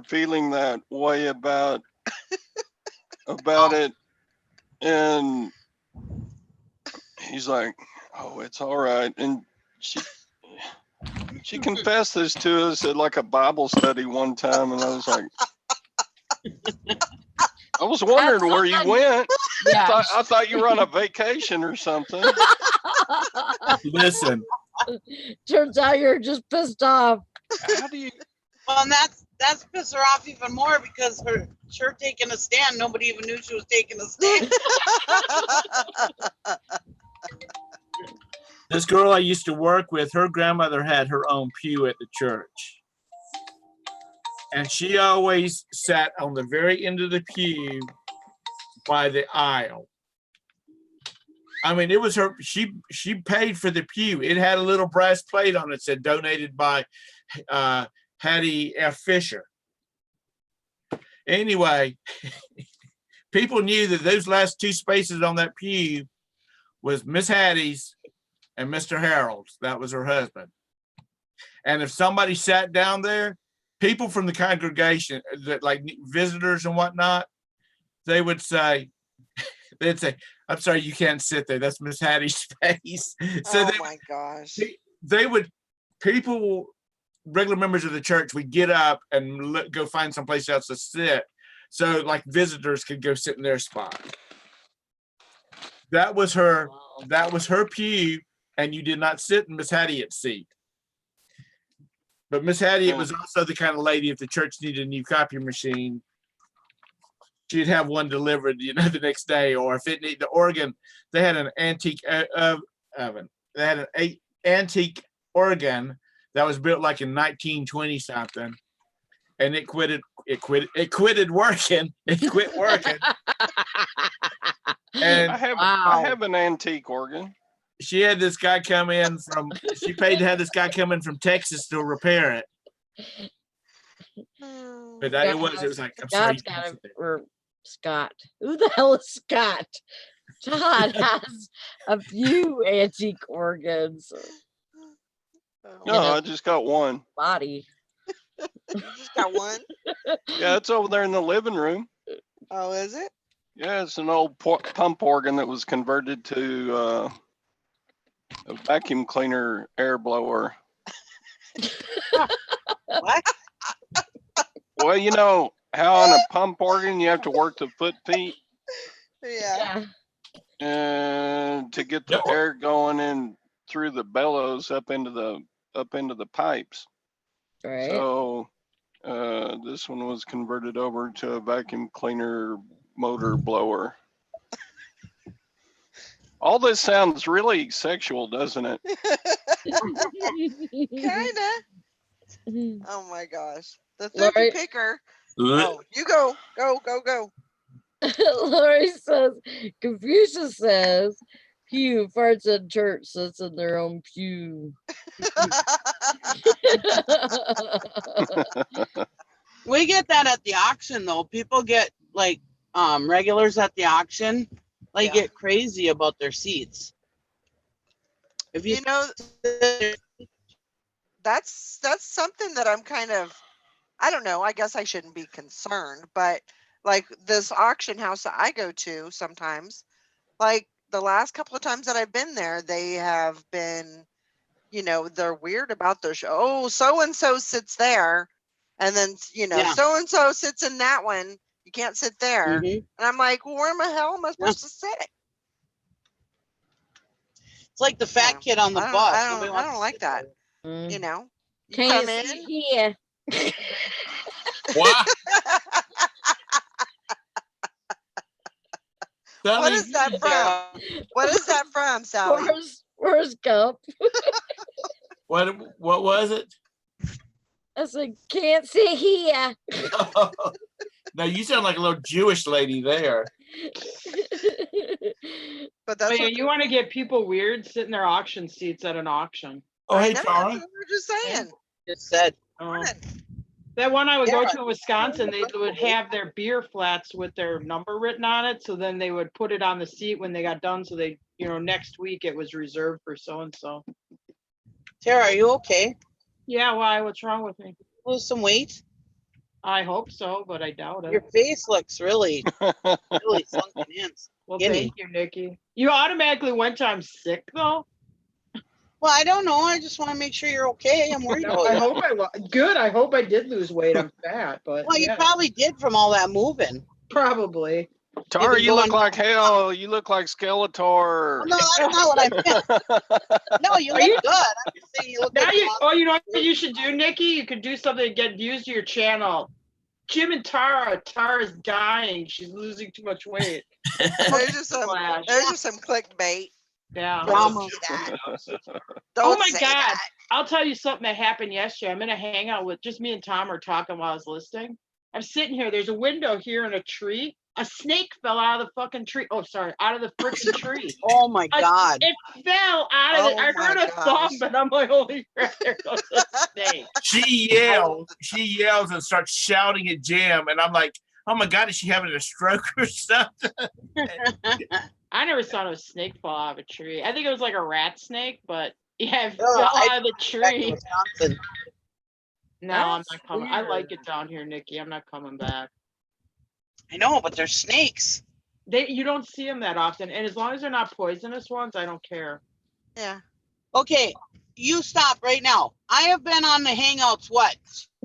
feeling that way about it, and he's like, "Oh, it's all right." And she confessed this to us at like a Bible study one time, and I was like, I was wondering where you went. Yeah. I thought you were on a vacation or something. Listen, Turns out you're just pissed off. How do you? Well, and that's pissed her off even more because her taking a stand, nobody even knew she was taking a stand. this girl I used to work with, her grandmother had her own pew at the church. And she always sat on the very end of the pew by the aisle. I mean, it was her, she paid for the pew. It had a little brass plate on it that said donated by Hattie F. Fisher. Anyway, people knew that those last two spaces on that pew was Miss Hattie's and Mr. Harold's. That was her husband. And if somebody sat down there, people from the congregation, that like visitors and whatnot, they would say, "I'm sorry, you can't sit there. That's Miss Hattie's space." So Oh my gosh. people, regular members of the church would get up and go find someplace else to sit. So like visitors could go sit in their spot. That was her pew, and you did not sit in Miss Hattie's seat. But Miss Hattie was also the kind of lady, if the church needed a new copy machine, she'd have one delivered, the next day. Or if it needed the organ, they had an antique oven. They had an antique organ that was built like in 1920 something, and it quitted working. It quit working. And I have an antique organ. she had this guy come in she paid to have this guy come in from Texas to repair it. But it was like, I'm sorry. Or Scott. Who the hell is Scott? Todd has a few antique organs. No, I just got one. Body. You just got one? Yeah, it's over there in the living room. Oh, is it? Yeah, it's an old pump organ that was converted to a vacuum cleaner air blower. What? Well, you know how on a pump organ you have to work the foot feet Yeah. and to get the air going in through the bellows up into the pipes. Right. So this one was converted over to a vacuum cleaner motor blower. All this sounds really sexual, doesn't it? Kinda. Oh my gosh. The Lori- therapy picker. Oh, you go. Go. Lori says, Confucius says, pew farts in church sits in their own pew. We get that at the auction though. People get like regulars at the auction, like get crazy about their seats. If you that's something that I'm kind of, I don't know, I guess I shouldn't be concerned, but like this auction house that I go to sometimes, like the last couple of times that I've been there, they have been, they're weird about their show. Oh, so-and-so sits there. And then, so-and-so sits in that one. You can't sit there. And I'm like, well, where the hell am I supposed to sit? It's like the fat kid on the bus. I don't like that. You Can come you in sit here? What? What is that from? What is that from, Sally? Forrest Gump. What was it? I said, can't sit here. No, you sound like a little Jewish lady there. But that's yeah, what you want to get people weird, sit in their auction seats at an auction. Oh, I hey, know, Tara. that's what we're just saying. Just said. Oh. That one I would go Yeah. to in Wisconsin, they would have their beer flats with their number written on it. So then they would put it on the seat when they got done. So they, next week it was reserved for so-and-so. Tara, are you okay? Yeah, why? What's wrong with me? Lose some weight? I hope so, but I doubt it. Your face looks really sunken in. Well, skinny. thank you, Nikki. You automatically went to I'm sick, though? Well, I don't know. I just want to make sure you're okay. I'm worried No, about I you. hope good. I hope I did lose weight. I'm fat, but Well, yeah, you probably did from all that moving. probably. Tara, been you look going- like hell. You look like Skeletor. Well, no, that's not what I meant. No, you Are look you- good. I'm just saying you look Now good. you know what you should do, Nikki? You could do something to get views to your channel. Jim and Tara. Tara's dying. She's losing too much weight. There's just some Flash. clickbait. Yeah. Drama. Oh Don't my say God. that. I'll tell you something that happened yesterday. I'm in a hangout with just me and Tom are talking while I was listening. I'm sitting here. There's a window here in a tree. A snake fell out of the fucking tree. Oh, sorry. Out of the freaking tree. Oh my God. It fell out of it. Oh I my heard a gosh. thump, and I'm like, holy crap, there goes a snake. She yells and starts shouting at Jim, and I'm like, oh my God, is she having a stroke or something? I never saw no snake fall out of a tree. I think it was like a rat snake, but yeah, it Oh, fell I- out of the Back to tree. Wisconsin. No, I'm That's not coming. I like weird. it down here, Nikki. I'm not coming back. I know, but there's snakes. You don't see them that often, and as long as they're not poisonous ones, I don't care. Yeah. Okay, you stop right now. I have been on the Hangouts,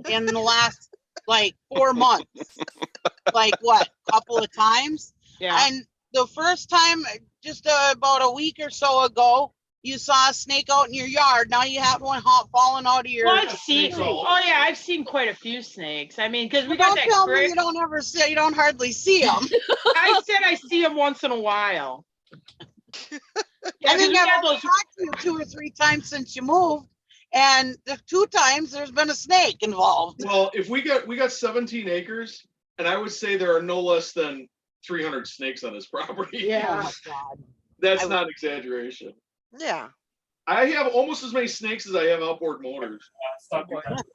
in the last, 4 months? Couple of times? Yeah. And the first time, just about a week or so ago, you saw a snake out in your yard. Now you have one falling out of your. Well, I've seen. snakes all Oh yeah, I've seen quite a few snakes. I mean, because we Well, got don't that tell me creek. you don't ever see. You don't hardly see them. I said I see them once in a while. Yeah, I 'cause think we I've got only those. talked to you 2 or 3 times since you moved, and the 2 times there's been a snake involved. Well, if we got 17 acres, and I would say there are no less than 300 snakes on this property. Oh Yeah. my God. That's not exaggeration. Yeah. I have almost as many snakes as I have outboard motors. Wow.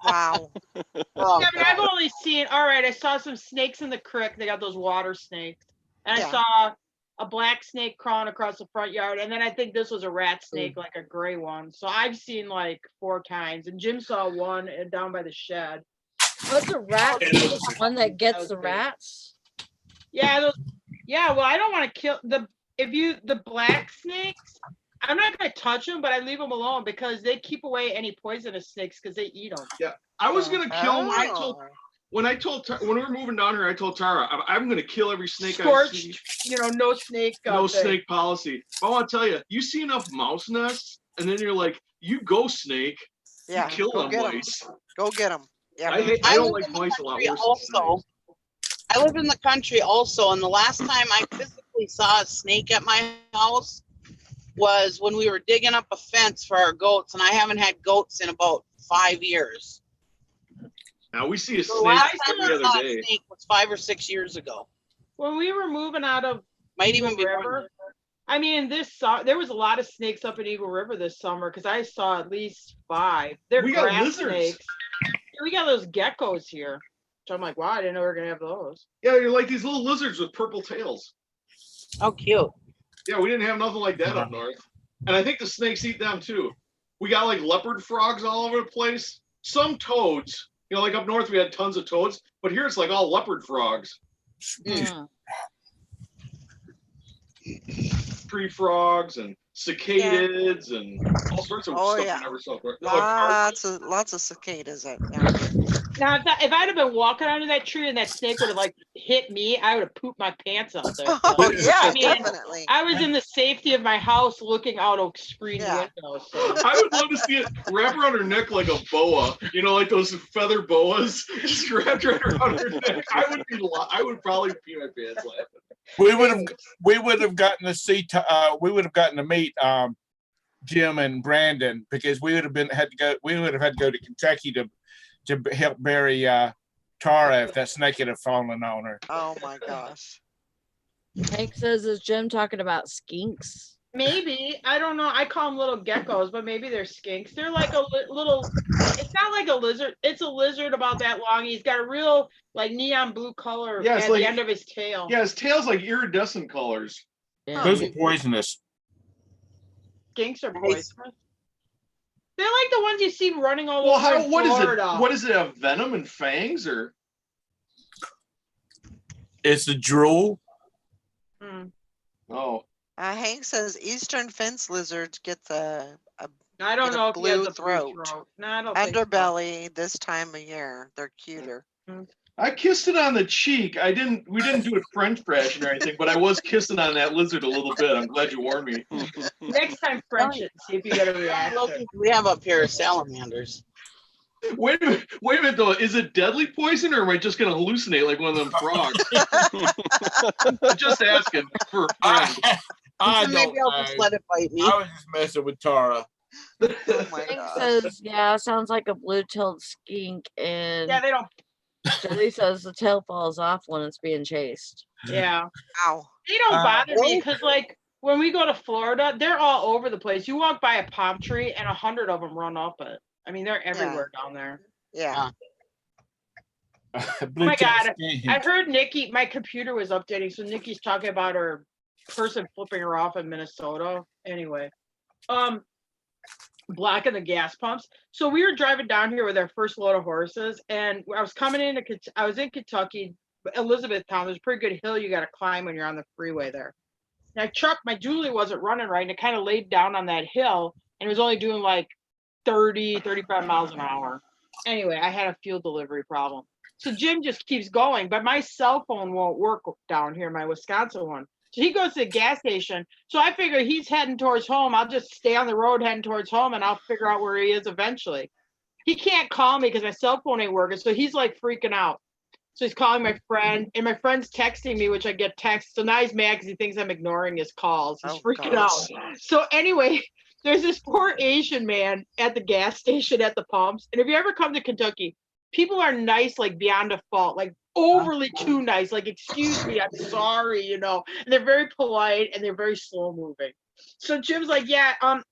Oh, Yeah, but I've God. only seen. All right, I saw some snakes in the creek. They got those water snakes, and Yeah. I saw a black snake crawling across the front yard. And then I think this was a rat snake, like a gray one. So I've seen 4 kinds. And Jim saw one down by the shed. What's a rat? The one that gets the Okay. rats? Yeah, yeah. Well, I don't want to kill the black snakes. I'm not gonna touch them, but I leave them alone because they keep away any poisonous snakes because they eat them. I was gonna kill them Oh. when we were moving down here. I told Tara I'm gonna kill every snake I see. Scorched, no snake. No thing. snake policy. I want to tell you, you see enough mouse nests, and then you're like, you go snake, Yeah. you kill Go them get 'em. mice. Go get them. Yeah. I I don't live like in the mice a lot country worse than also. snakes. I live in the country also, and the last time I physically saw a snake at my house was when we were digging up a fence for our goats, and I haven't had goats in about 5 years. Now we see a The snake last time every I saw other a day. snake was 5 or 6 years ago. When we were moving out of Might Eagle even be more. River, I mean, there was a lot of snakes up in Eagle River this summer because I saw at least 5. They're We got grass lizards. snakes. Yeah, we got those geckos here. So I'm like, wow, I didn't know we were gonna have those. Yeah, you're like these little lizards with purple tails. How cute. Yeah, we didn't have nothing like that up north. And I think the snakes eat them too. We got leopard frogs all over the place. Some toads. Like up north we had tons of toads, but here it's all leopard frogs. Mm. Tree frogs and cicadas and all sorts of Oh, stuff yeah. we never saw before. Lots of cicadas out there. Now, if I'd have been walking under that tree and that snake would have hit me, I would have pooped my pants out there. Oh, But, yeah, I mean, definitely. I was in the safety of my house looking out a screen Yeah. window. So. I would love to see it wrap around her neck like a boa, like those feather boas, just wrapped right around her neck. I would probably pee my pants laughing. We would have gotten to see. We would have gotten to meet Jim and Brandon because we would have had to go to Kentucky to help bury Tara if that snake had fallen on her. Oh my gosh. Hank says, is Jim talking about skinks? Maybe. I don't know. I call them little geckos, but maybe they're skinks. They're like a little, it's not like a lizard. It's a lizard about that long. He's got a real like neon blue color Yeah, it's at like- the end of his tail. Yeah, his tail's like iridescent colors. Yeah. Those are poisonous. Skinks are poisonous. They're like the ones you see running all over Well, in what is it? Florida. What does it have? Venom and fangs, or It's a drool. Mm. oh, Hank says Eastern fence lizards get a I don't Get a know if he has blue a throat. blue throat. No, I don't think so. underbelly this time of year. They're cuter. I kissed it on the cheek. We didn't do it French crashing or anything, but I was kissing on that lizard a little bit. I'm glad you warned me. Next time, French it. See if you get a reaction. We have up here salamanders. Wait a minute though. Is it deadly poison, or am I just gonna hallucinate like one of them frogs? I'm just asking for a friend. I So don't maybe I'll just know. let it bite me. I was just messing with Tara. Oh my Hank gosh. says, yeah, sounds like a blue-tailed skink. And Yeah, they don't. Jelly says the tail falls off when it's being chased. Yeah. Ow. They don't bother me really? because, like, when we go to Florida, they're all over the place. You walk by a palm tree and 100 of them run up it. I mean, they're everywhere down there. Yeah. Oh my God. I heard Nikki, my computer was updating, so Nikki's talking about her person flipping her off in Minnesota. Anyway, blocking the gas pumps. So we were driving down here with our first load of horses, and I was coming into, I was in Kentucky, Elizabethtown. There's a pretty good hill you got to climb when you're on the freeway there. Now, my Julie wasn't running right, and it kind of laid down on that hill, and it was only doing like 30, 35 miles an hour. Anyway, I had a fuel delivery problem. So Jim just keeps going, but my cell phone won't work down here, my Wisconsin one. So he goes to the gas station. So I figure he's heading towards home. I'll just stay on the road heading towards home, and I'll figure out where he is eventually. He can't call me because my cell phone ain't working. So he's like freaking out. So he's calling my friend, and my friend's texting me, which I get texts. So now he's mad because he thinks I'm ignoring his calls. He's freaking out. So anyway, there's this poor Asian man at the gas station at the pumps. And if you ever come to Kentucky, people are nice, like beyond a fault, like overly too nice. Like, excuse me, I'm sorry, you know. And they're very polite and they're very slow moving. So Jim's like, yeah, can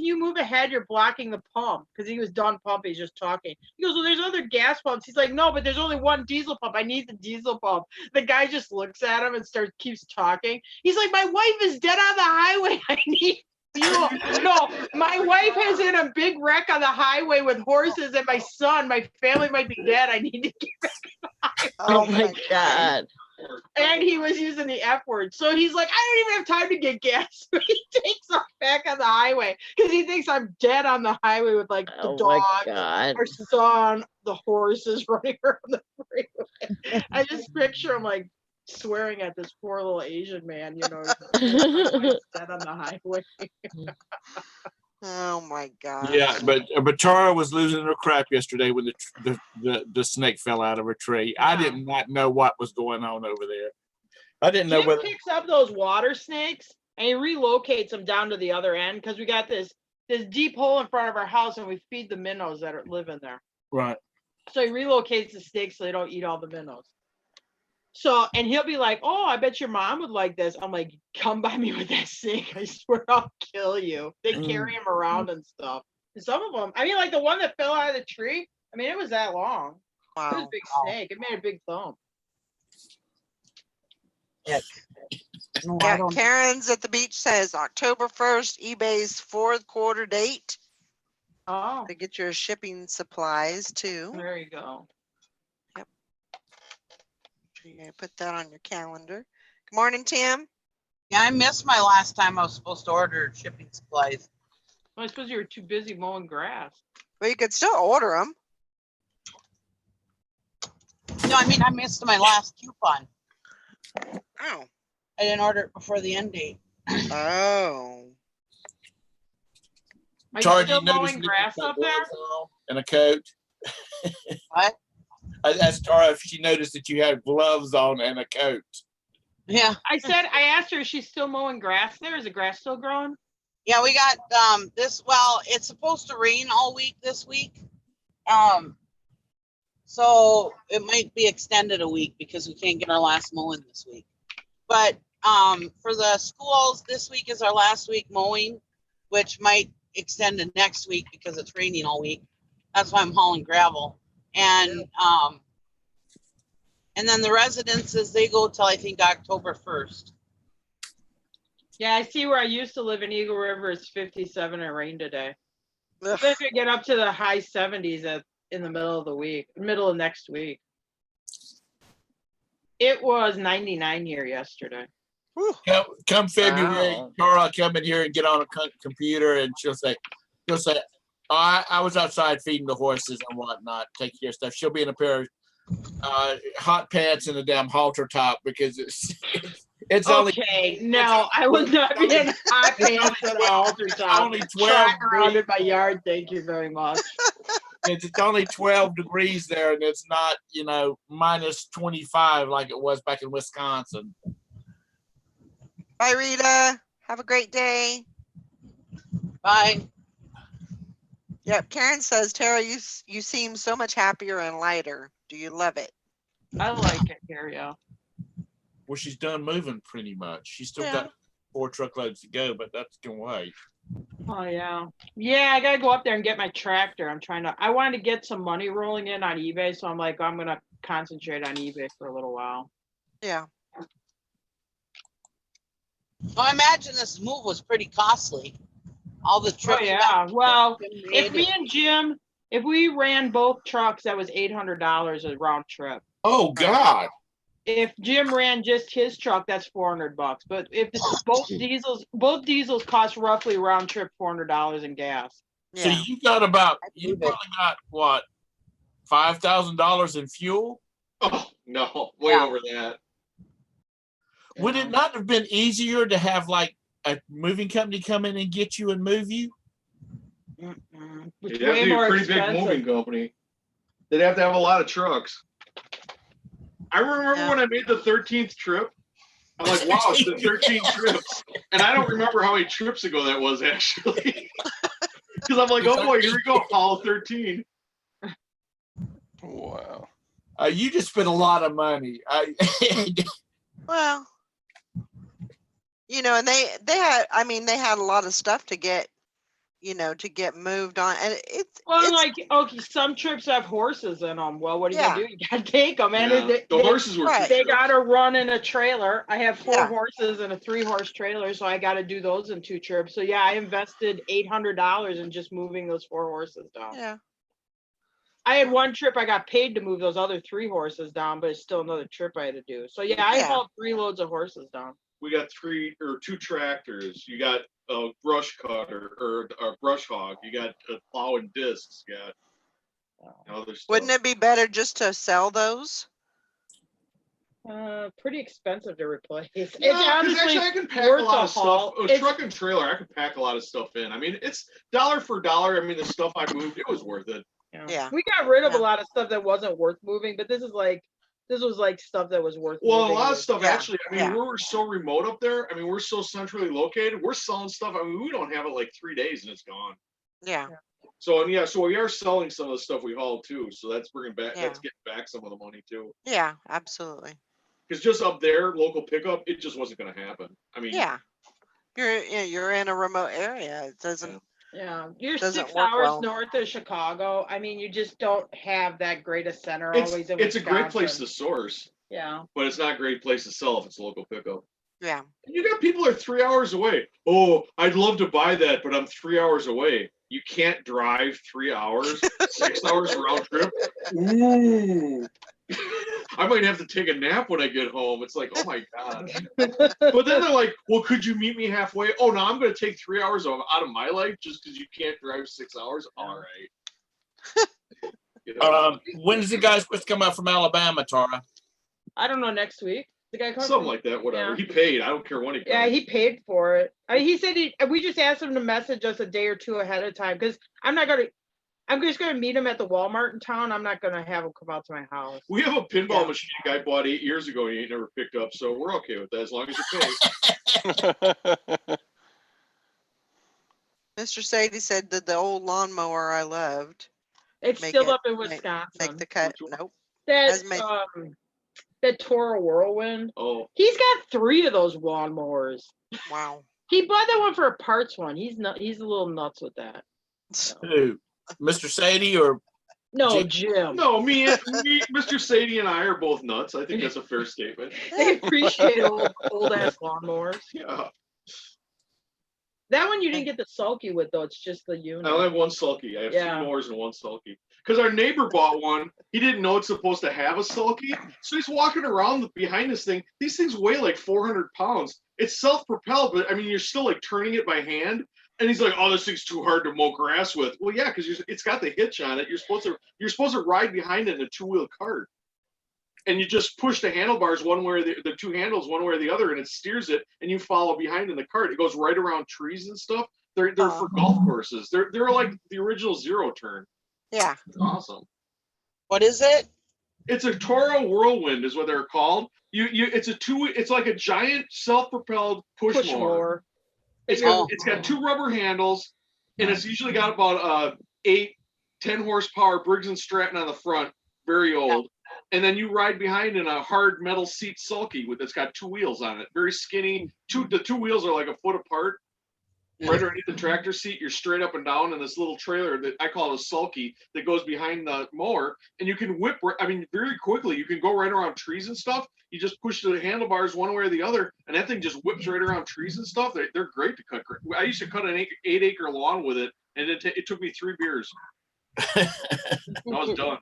you move ahead? You're blocking the pump. Because he was done pumping, he's just talking. He goes, well, there's other gas pumps. He's like, no, but there's only one diesel pump. I need the diesel pump. The guy just looks at him and keeps talking. He's like, my wife is dead on the highway. I need fuel. No, my wife is in a big wreck on the highway with horses, and my son, my family might be dead. I need to get back on the highway. Oh my God. And he was using the F word. So he's like, I don't even have time to get gas. So he takes off back on the highway because he thinks I'm dead on the highway with like the Oh my dog, God. our son, the horses running around the freeway. I just picture him like swearing at this poor little Asian man, you know, dead on the highway. Oh my god. Yeah, but Tara was losing her crap yesterday when the snake fell out of her tree. I Yeah. did not know what was going on over there. I didn't know Jim whether. picks up those water snakes and he relocates them down to the other end because we got this deep hole in front of our house and we feed the minnows that live in there. Right. So he relocates the snakes so they don't eat all the minnows. So, and he'll be like, oh, I bet your mom would like this. I'm like, come by me with that snake. I swear I'll kill you. They carry him around and stuff. And some of them, I mean, like the one that fell out of the tree, I mean, it was that long. It was a Wow. big snake. It made a big thump. No, I Yeah, don't- Karen's at the beach says October 1st, eBay's fourth quarter date Oh, to get your shipping supplies too. there you go. You're gonna put that on your calendar. Good morning, Tim. Yeah, I missed my last time I was supposed to order shipping supplies. Well, I suppose you were too busy mowing grass. Well, you could still order them. No, I mean, I missed my last coupon. Oh. I didn't order it before the end date. Oh. Are you Tara, still you notice mowing Nikki grass got up there? gloves on and a coat. What? I asked Tara if she noticed that you had gloves on and a coat. Yeah. I asked her, is she still mowing grass there? Is the grass still growing? Yeah, we got it's supposed to rain all week this week. So it might be extended a week because we can't get our last mowing this week. But for the schools, this week is our last week mowing, which might extend to next week because it's raining all week. That's why I'm hauling gravel. And then the residences, they go till I think October 1st. Yeah, I see where I used to live in Eagle River. It's 57 and rain today. Ugh. It's going to get up to the high 70s in the middle of next week. It was 99 here yesterday. Come February, Wow. Tara will come in here and get on a computer, and she'll say, I was outside feeding the horses and whatnot, taking care of stuff. She'll be in a pair of hot pants and a damn halter top because it's only Okay, no, I will not be in hot pants at all. it's only 12 around in my yard. Thank you very much. it's only 12 degrees there, and it's not, minus 25 like it was back in Wisconsin. Bye, Rita. Have a great day. Bye. Yep. Karen says, Tara, you seem so much happier and lighter. Do you love it? I like it here, yeah. Well, she's done moving pretty much. She's still Yeah. got 4 truckloads to go, but that's gonna wait. Oh yeah. Yeah, I gotta go up there and get my tractor. I wanted to get some money rolling in on eBay, so I'm like, I'm gonna concentrate on eBay for a little while. Yeah. Well, I imagine this move was pretty costly. All the Oh trips. yeah. Well, if me made. and Jim, if we ran both trucks, that was $800 a round trip. Oh God. If Jim ran just his truck, that's $400. But if both diesels cost roughly round trip $400 in gas. So Yeah. you probably got what, $5,000 in fuel? Oh no, way Yeah. over that. Would it not have been easier to have like a moving company come in and get you and move you? It's It'd have way to be a more pretty big expensive. moving company. They'd have to have a lot of trucks. I remember when I made the 13th trip. I'm like, wow, it's been 13 trips. And I don't remember how many trips ago that was actually. Because I'm like, oh boy, here we go, Apollo 13. Wow. You just spent a lot of money. Well, and they had a lot of stuff to get, to get moved on, and okay, some trips have horses in them. Well, what are you gonna do? You gotta take them, and Yeah, the horses were right. they gotta run in a trailer. I have 4 Yeah. horses and a 3-horse trailer, so I gotta do those in 2 trips. So yeah, I invested $800 in just moving those 4 horses down. Yeah. I had one trip I got paid to move those other 3 horses down, but it's still another trip I had to do. So yeah, I Yeah. hauled 3 loads of horses down. We got 2 tractors. You got a brush cutter or a brush hog. You got a plow and discs. You got other stuff. Wouldn't it be better just to sell those? Pretty expensive to replace. Yeah, It's 'cause honestly actually I can pack a worth lot the of stuff. haul. A truck and trailer, I can pack a lot of stuff in. I mean, it's dollar for dollar. I mean, the stuff I moved, it was worth it. Yeah. We got rid of Yeah. a lot of stuff that wasn't worth moving, but this was like stuff that was worth Well, moving. a lot of stuff Yeah. actually. I mean, Yeah. we're so remote up there. I mean, we're so centrally located. We're selling stuff. I mean, we don't have it like 3 days and it's gone. Yeah. So and yeah, so we are selling some of the stuff we haul too. So that's bringing back. Yeah. That's getting back some of the money too. Yeah. Absolutely. Because just up there, local pickup, it just wasn't going to happen. I mean, Yeah. You're in a remote area. It doesn't. Yeah, you're Doesn't 6 work hours well. north of Chicago. I mean, you just don't have that great a center it's always in it's a great place Wisconsin. to source, Yeah. but it's not a great place to sell if it's local pickup. Yeah. And you got people that are 3 hours away. Oh, I'd love to buy that, but I'm 3 hours away. You can't drive 3 hours, 6 hours round trip. Ooh. I might have to take a nap when I get home. It's like, oh my God. But then they're like, well, could you meet me halfway? Oh, no, I'm going to take 3 hours out of my life just because you can't drive 6 hours? All right. When is the guy supposed to come out from Alabama, Tara? I don't know, next week. The guy comes Something like that, whatever. Yeah. He paid. I don't care when he comes. Yeah, he paid for it. I mean, he said we just asked him to message us a day or 2 ahead of time because I'm not I'm just gonna meet him at the Walmart in town. I'm not gonna have him come out to my house. We have a pinball Yeah. machine a guy bought 8 years ago. He ain't never picked up, so we're okay with that as long as you pay. Mr. Sadie said that the old lawnmower I loved It's make still it- up in make Wisconsin. the cut. Which one? Nope. That has made- that Toro Whirlwind. Oh, He's got 3 of those lawnmowers. Wow. He bought that one for a parts one. He's a little nuts with that. Who? Mr. Sadie or No, Jim? Jim. no, me, Mr. Sadie and I are both nuts. I think that's a fair statement. They appreciate old ass lawnmowers. Yeah. That one you didn't get the sulky with though. It's just the I unit. only have one sulky. I have Yeah. 2 mowers and 1 sulky. Because our neighbor bought one. He didn't know it's supposed to have a sulky. So he's walking around behind this thing. These things weigh like 400 pounds. It's self-propelled, but I mean, you're still like turning it by hand. And he's like, "Oh, this thing's too hard to mow grass with." Well, yeah, because it's got the hitch on it. You're supposed to ride behind it in a 2-wheel cart. And you just push the handlebars one way or the 2 handles one way or the other, and it steers it, and you follow behind in the cart. It goes right around trees and stuff. They're for golf courses. They're like the original zero turn. Yeah. It's awesome. What is it? It's a Toro Whirlwind, is what they're called. It's like a giant self-propelled push mower. mower. It's got 2 rubber handles, and it's usually got about 8-10 horsepower Briggs and Stratton on the front, very old. And then you ride behind in a hard metal seat sulky that's got 2 wheels on it, very skinny. The 2 wheels are like a foot apart. Right underneath the tractor seat, you're straight up and down in this little trailer that I call a sulky that goes behind the mower, and you can whip. I mean, very quickly. You can go right around trees and stuff. You just push the handlebars one way or the other, and that thing just whips right around trees and stuff. They're great to cut. I used to cut an 8-acre lawn with it, and it took me 3 beers. I was done.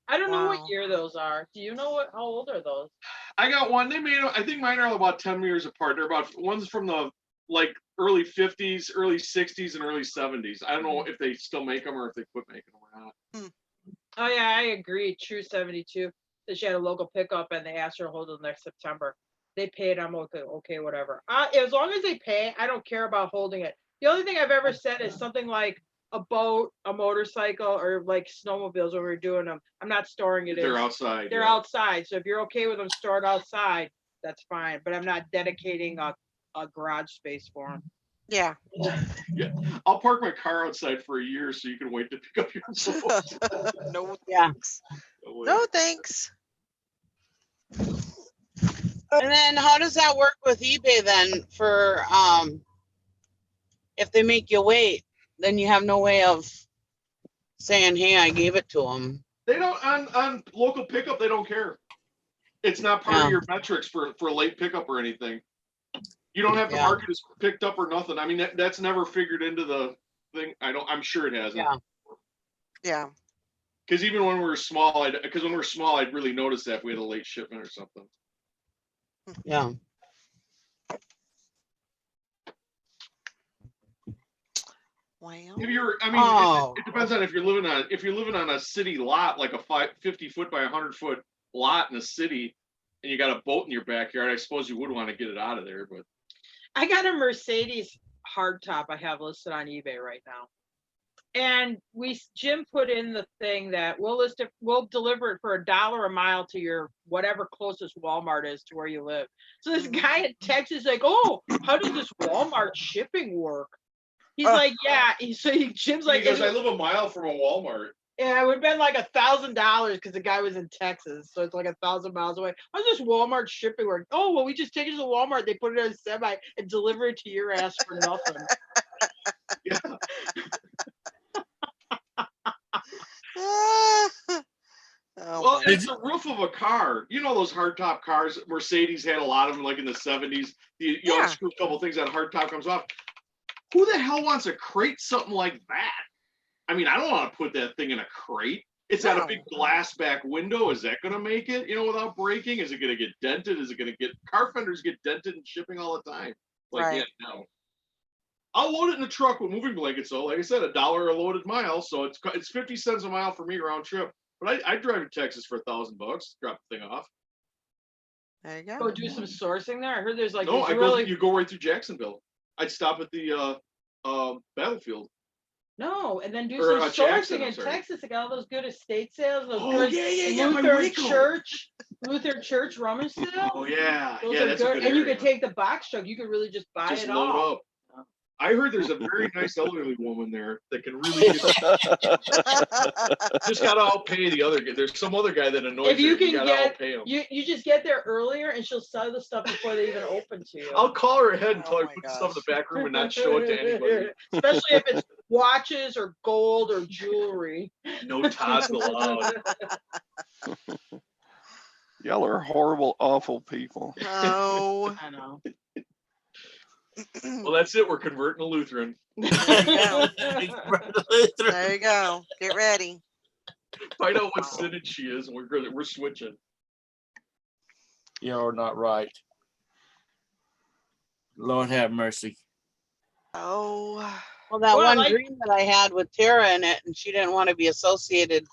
I don't know Wow. what year those are. Do you know how old are those? I got one. I think mine are about 10 years apart. They're about one's from the like early 50s, early 60s, and early 70s. I don't know if they still make them or if they quit making them or not. Oh yeah, I agree. True 72. That she had a local pickup and they asked her to hold it next September. They paid. I'm okay, whatever. As long as they pay, I don't care about holding it. The only thing I've ever said is something like a boat, a motorcycle, or like snowmobiles when we're doing them. I'm not storing it. They're outside. They're yeah. outside. So if you're okay with them stored outside, that's fine. But I'm not dedicating a garage space for them. Yeah. Yeah, I'll park my car outside for a year so you can wait to pick up your boat. No Yeah. thanks. No thanks. And then how does that work with eBay then for if they make you wait, then you have no way of saying, "Hey, I gave it to them." They don't on local pickup. They don't care. It's not part Yeah. of your metrics for late pickup or anything. You don't have to Yeah. mark it as picked up or nothing. I mean, that's never figured into the thing. I'm sure it hasn't. Yeah. Yeah. Because even when we were small, I'd really notice that if we had a late shipment or something. Yeah. Well. It depends on if you're living on a city lot, like a 50 foot by 100 foot lot in a city, and you got a boat in your backyard. I suppose you would want to get it out of there, but I got a Mercedes hardtop I have listed on eBay right now. And Jim put in the thing that we'll deliver it for $1 a mile to your whatever closest Walmart is to where you live. So this guy in Texas is like, "Oh, how does this Walmart shipping work?" He's like, "Yeah." Jim's like, because I live a mile from a Walmart. "Yeah, it would have been like $1,000 because the guy was in Texas, so it's like 1,000 miles away. How's this Walmart shipping work?" "Oh, well, we just take it to the Walmart, they put it in a semi and deliver it to your ass for nothing." Yeah. Well, my- it's the roof of a car. You know those hardtop cars. Mercedes had a lot of them, like in the 70s. You Yeah. unscrew a couple things, that hardtop comes off. Who the hell wants to crate something like that? I mean, I don't want to put that thing in a crate. It's got a No. big glass back window. Is that going to make it, without breaking? Is it going to get dented? Is it going to get car fenders get dented in shipping all the time? Like, Right. yeah, no. I'll load it in the truck with moving blankets. So, like I said, $1 a loaded mile. So it's 50 cents a mile for me round trip. But I drive to Texas for $1,000. Drop the thing off. There you go. Go do some sourcing there. I heard there's like No, this really you go right through Jacksonville. I'd stop at the Battlefield. No, and then do Or, some Jackson, sourcing I'm in sorry. Texas. They got all those good estate sales. Those Oh, good yeah, by Lutheran Waco. Church rummage sales. Oh yeah, Those yeah, are that's a good. good And you area. could take the box truck. You could really just buy Just it load all. up. I heard there's a very nice elderly woman there that can really get just gotta outpay the other guy. There's some other guy that annoys If you her. can You gotta outpay him. you just get there earlier and she'll sell the stuff before they even open to you. I'll call her ahead and Oh tell her my to put the stuff in gosh. the back room and not show it to anybody. Especially if it's watches or gold or jewelry. No Tods allowed. Y'all are horrible, awful people. Oh. I know. Well, that's it. We're converting to Lutheran. There you go. Get ready. Find out what synod she is, and we're switching. You're not right. Lord have mercy. Oh. Well, that Well, one like- dream that I had with Tara in it, and she didn't want to be associated.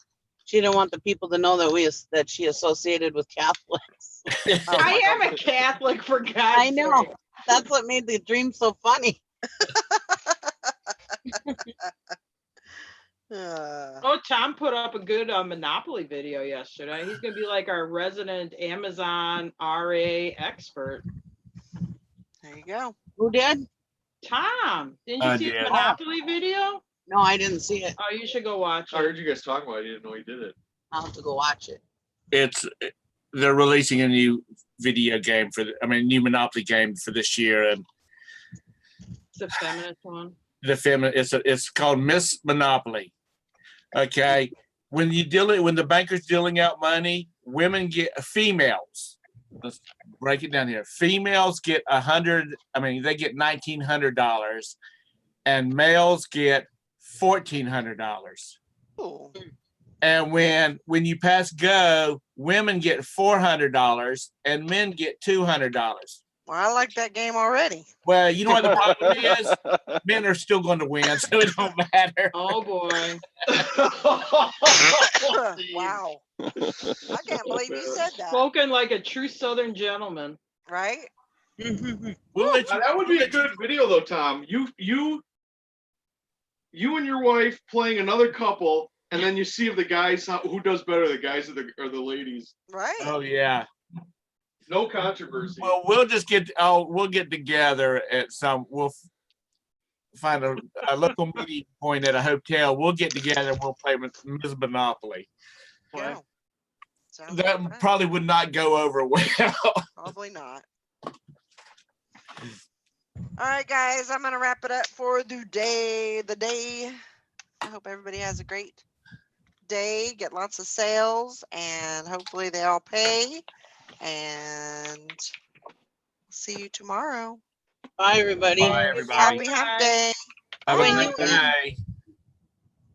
She didn't want the people to know that she associated with Catholics. Oh I my am a Catholic, for God's I know. sake. That's what made the dream so funny. Oh, Tom put up a good Monopoly video yesterday. He's gonna be like our resident Amazon RA expert. There you go. Who did? Tom, didn't you I see did. the Monopoly video? No, I didn't see it. Oh, you should go watch I it. heard you guys talking about it. I didn't know he did it. I'll have to go watch it. They're releasing a new video game new Monopoly game for this year, and It's a feminist one. it's called Miss Monopoly. Okay, when the banker's dealing out money, women get females. Let's break it down here. Females get they get $1,900, and males get $1,400. Ooh. And when you pass go, women get $400 and men get $200. Well, I like that game already. Well, you know what the problem is? Men are still going to win, so it don't matter. Oh boy. Wow. I can't believe you said that. Spoken like a true Southern gentleman. Right? We'll let Now, you, that would be a good video, though, Tom. You and your wife playing another couple, and then you see if the guys who does better, the guys or the ladies. Right? Oh yeah. No controversy. Well, we'll get together at we'll find a local meeting point at a hotel. We'll get together and we'll play Ms. Monopoly. Yeah. Sounds That like fun. probably would not go over well. Probably not. All right, guys, I'm gonna wrap it up for the day. I hope everybody has a great day. Get lots of sales, and hopefully they all pay. And see you tomorrow. Bye, everybody. Bye, everybody. Happy Hump Day. Have a When great you- day.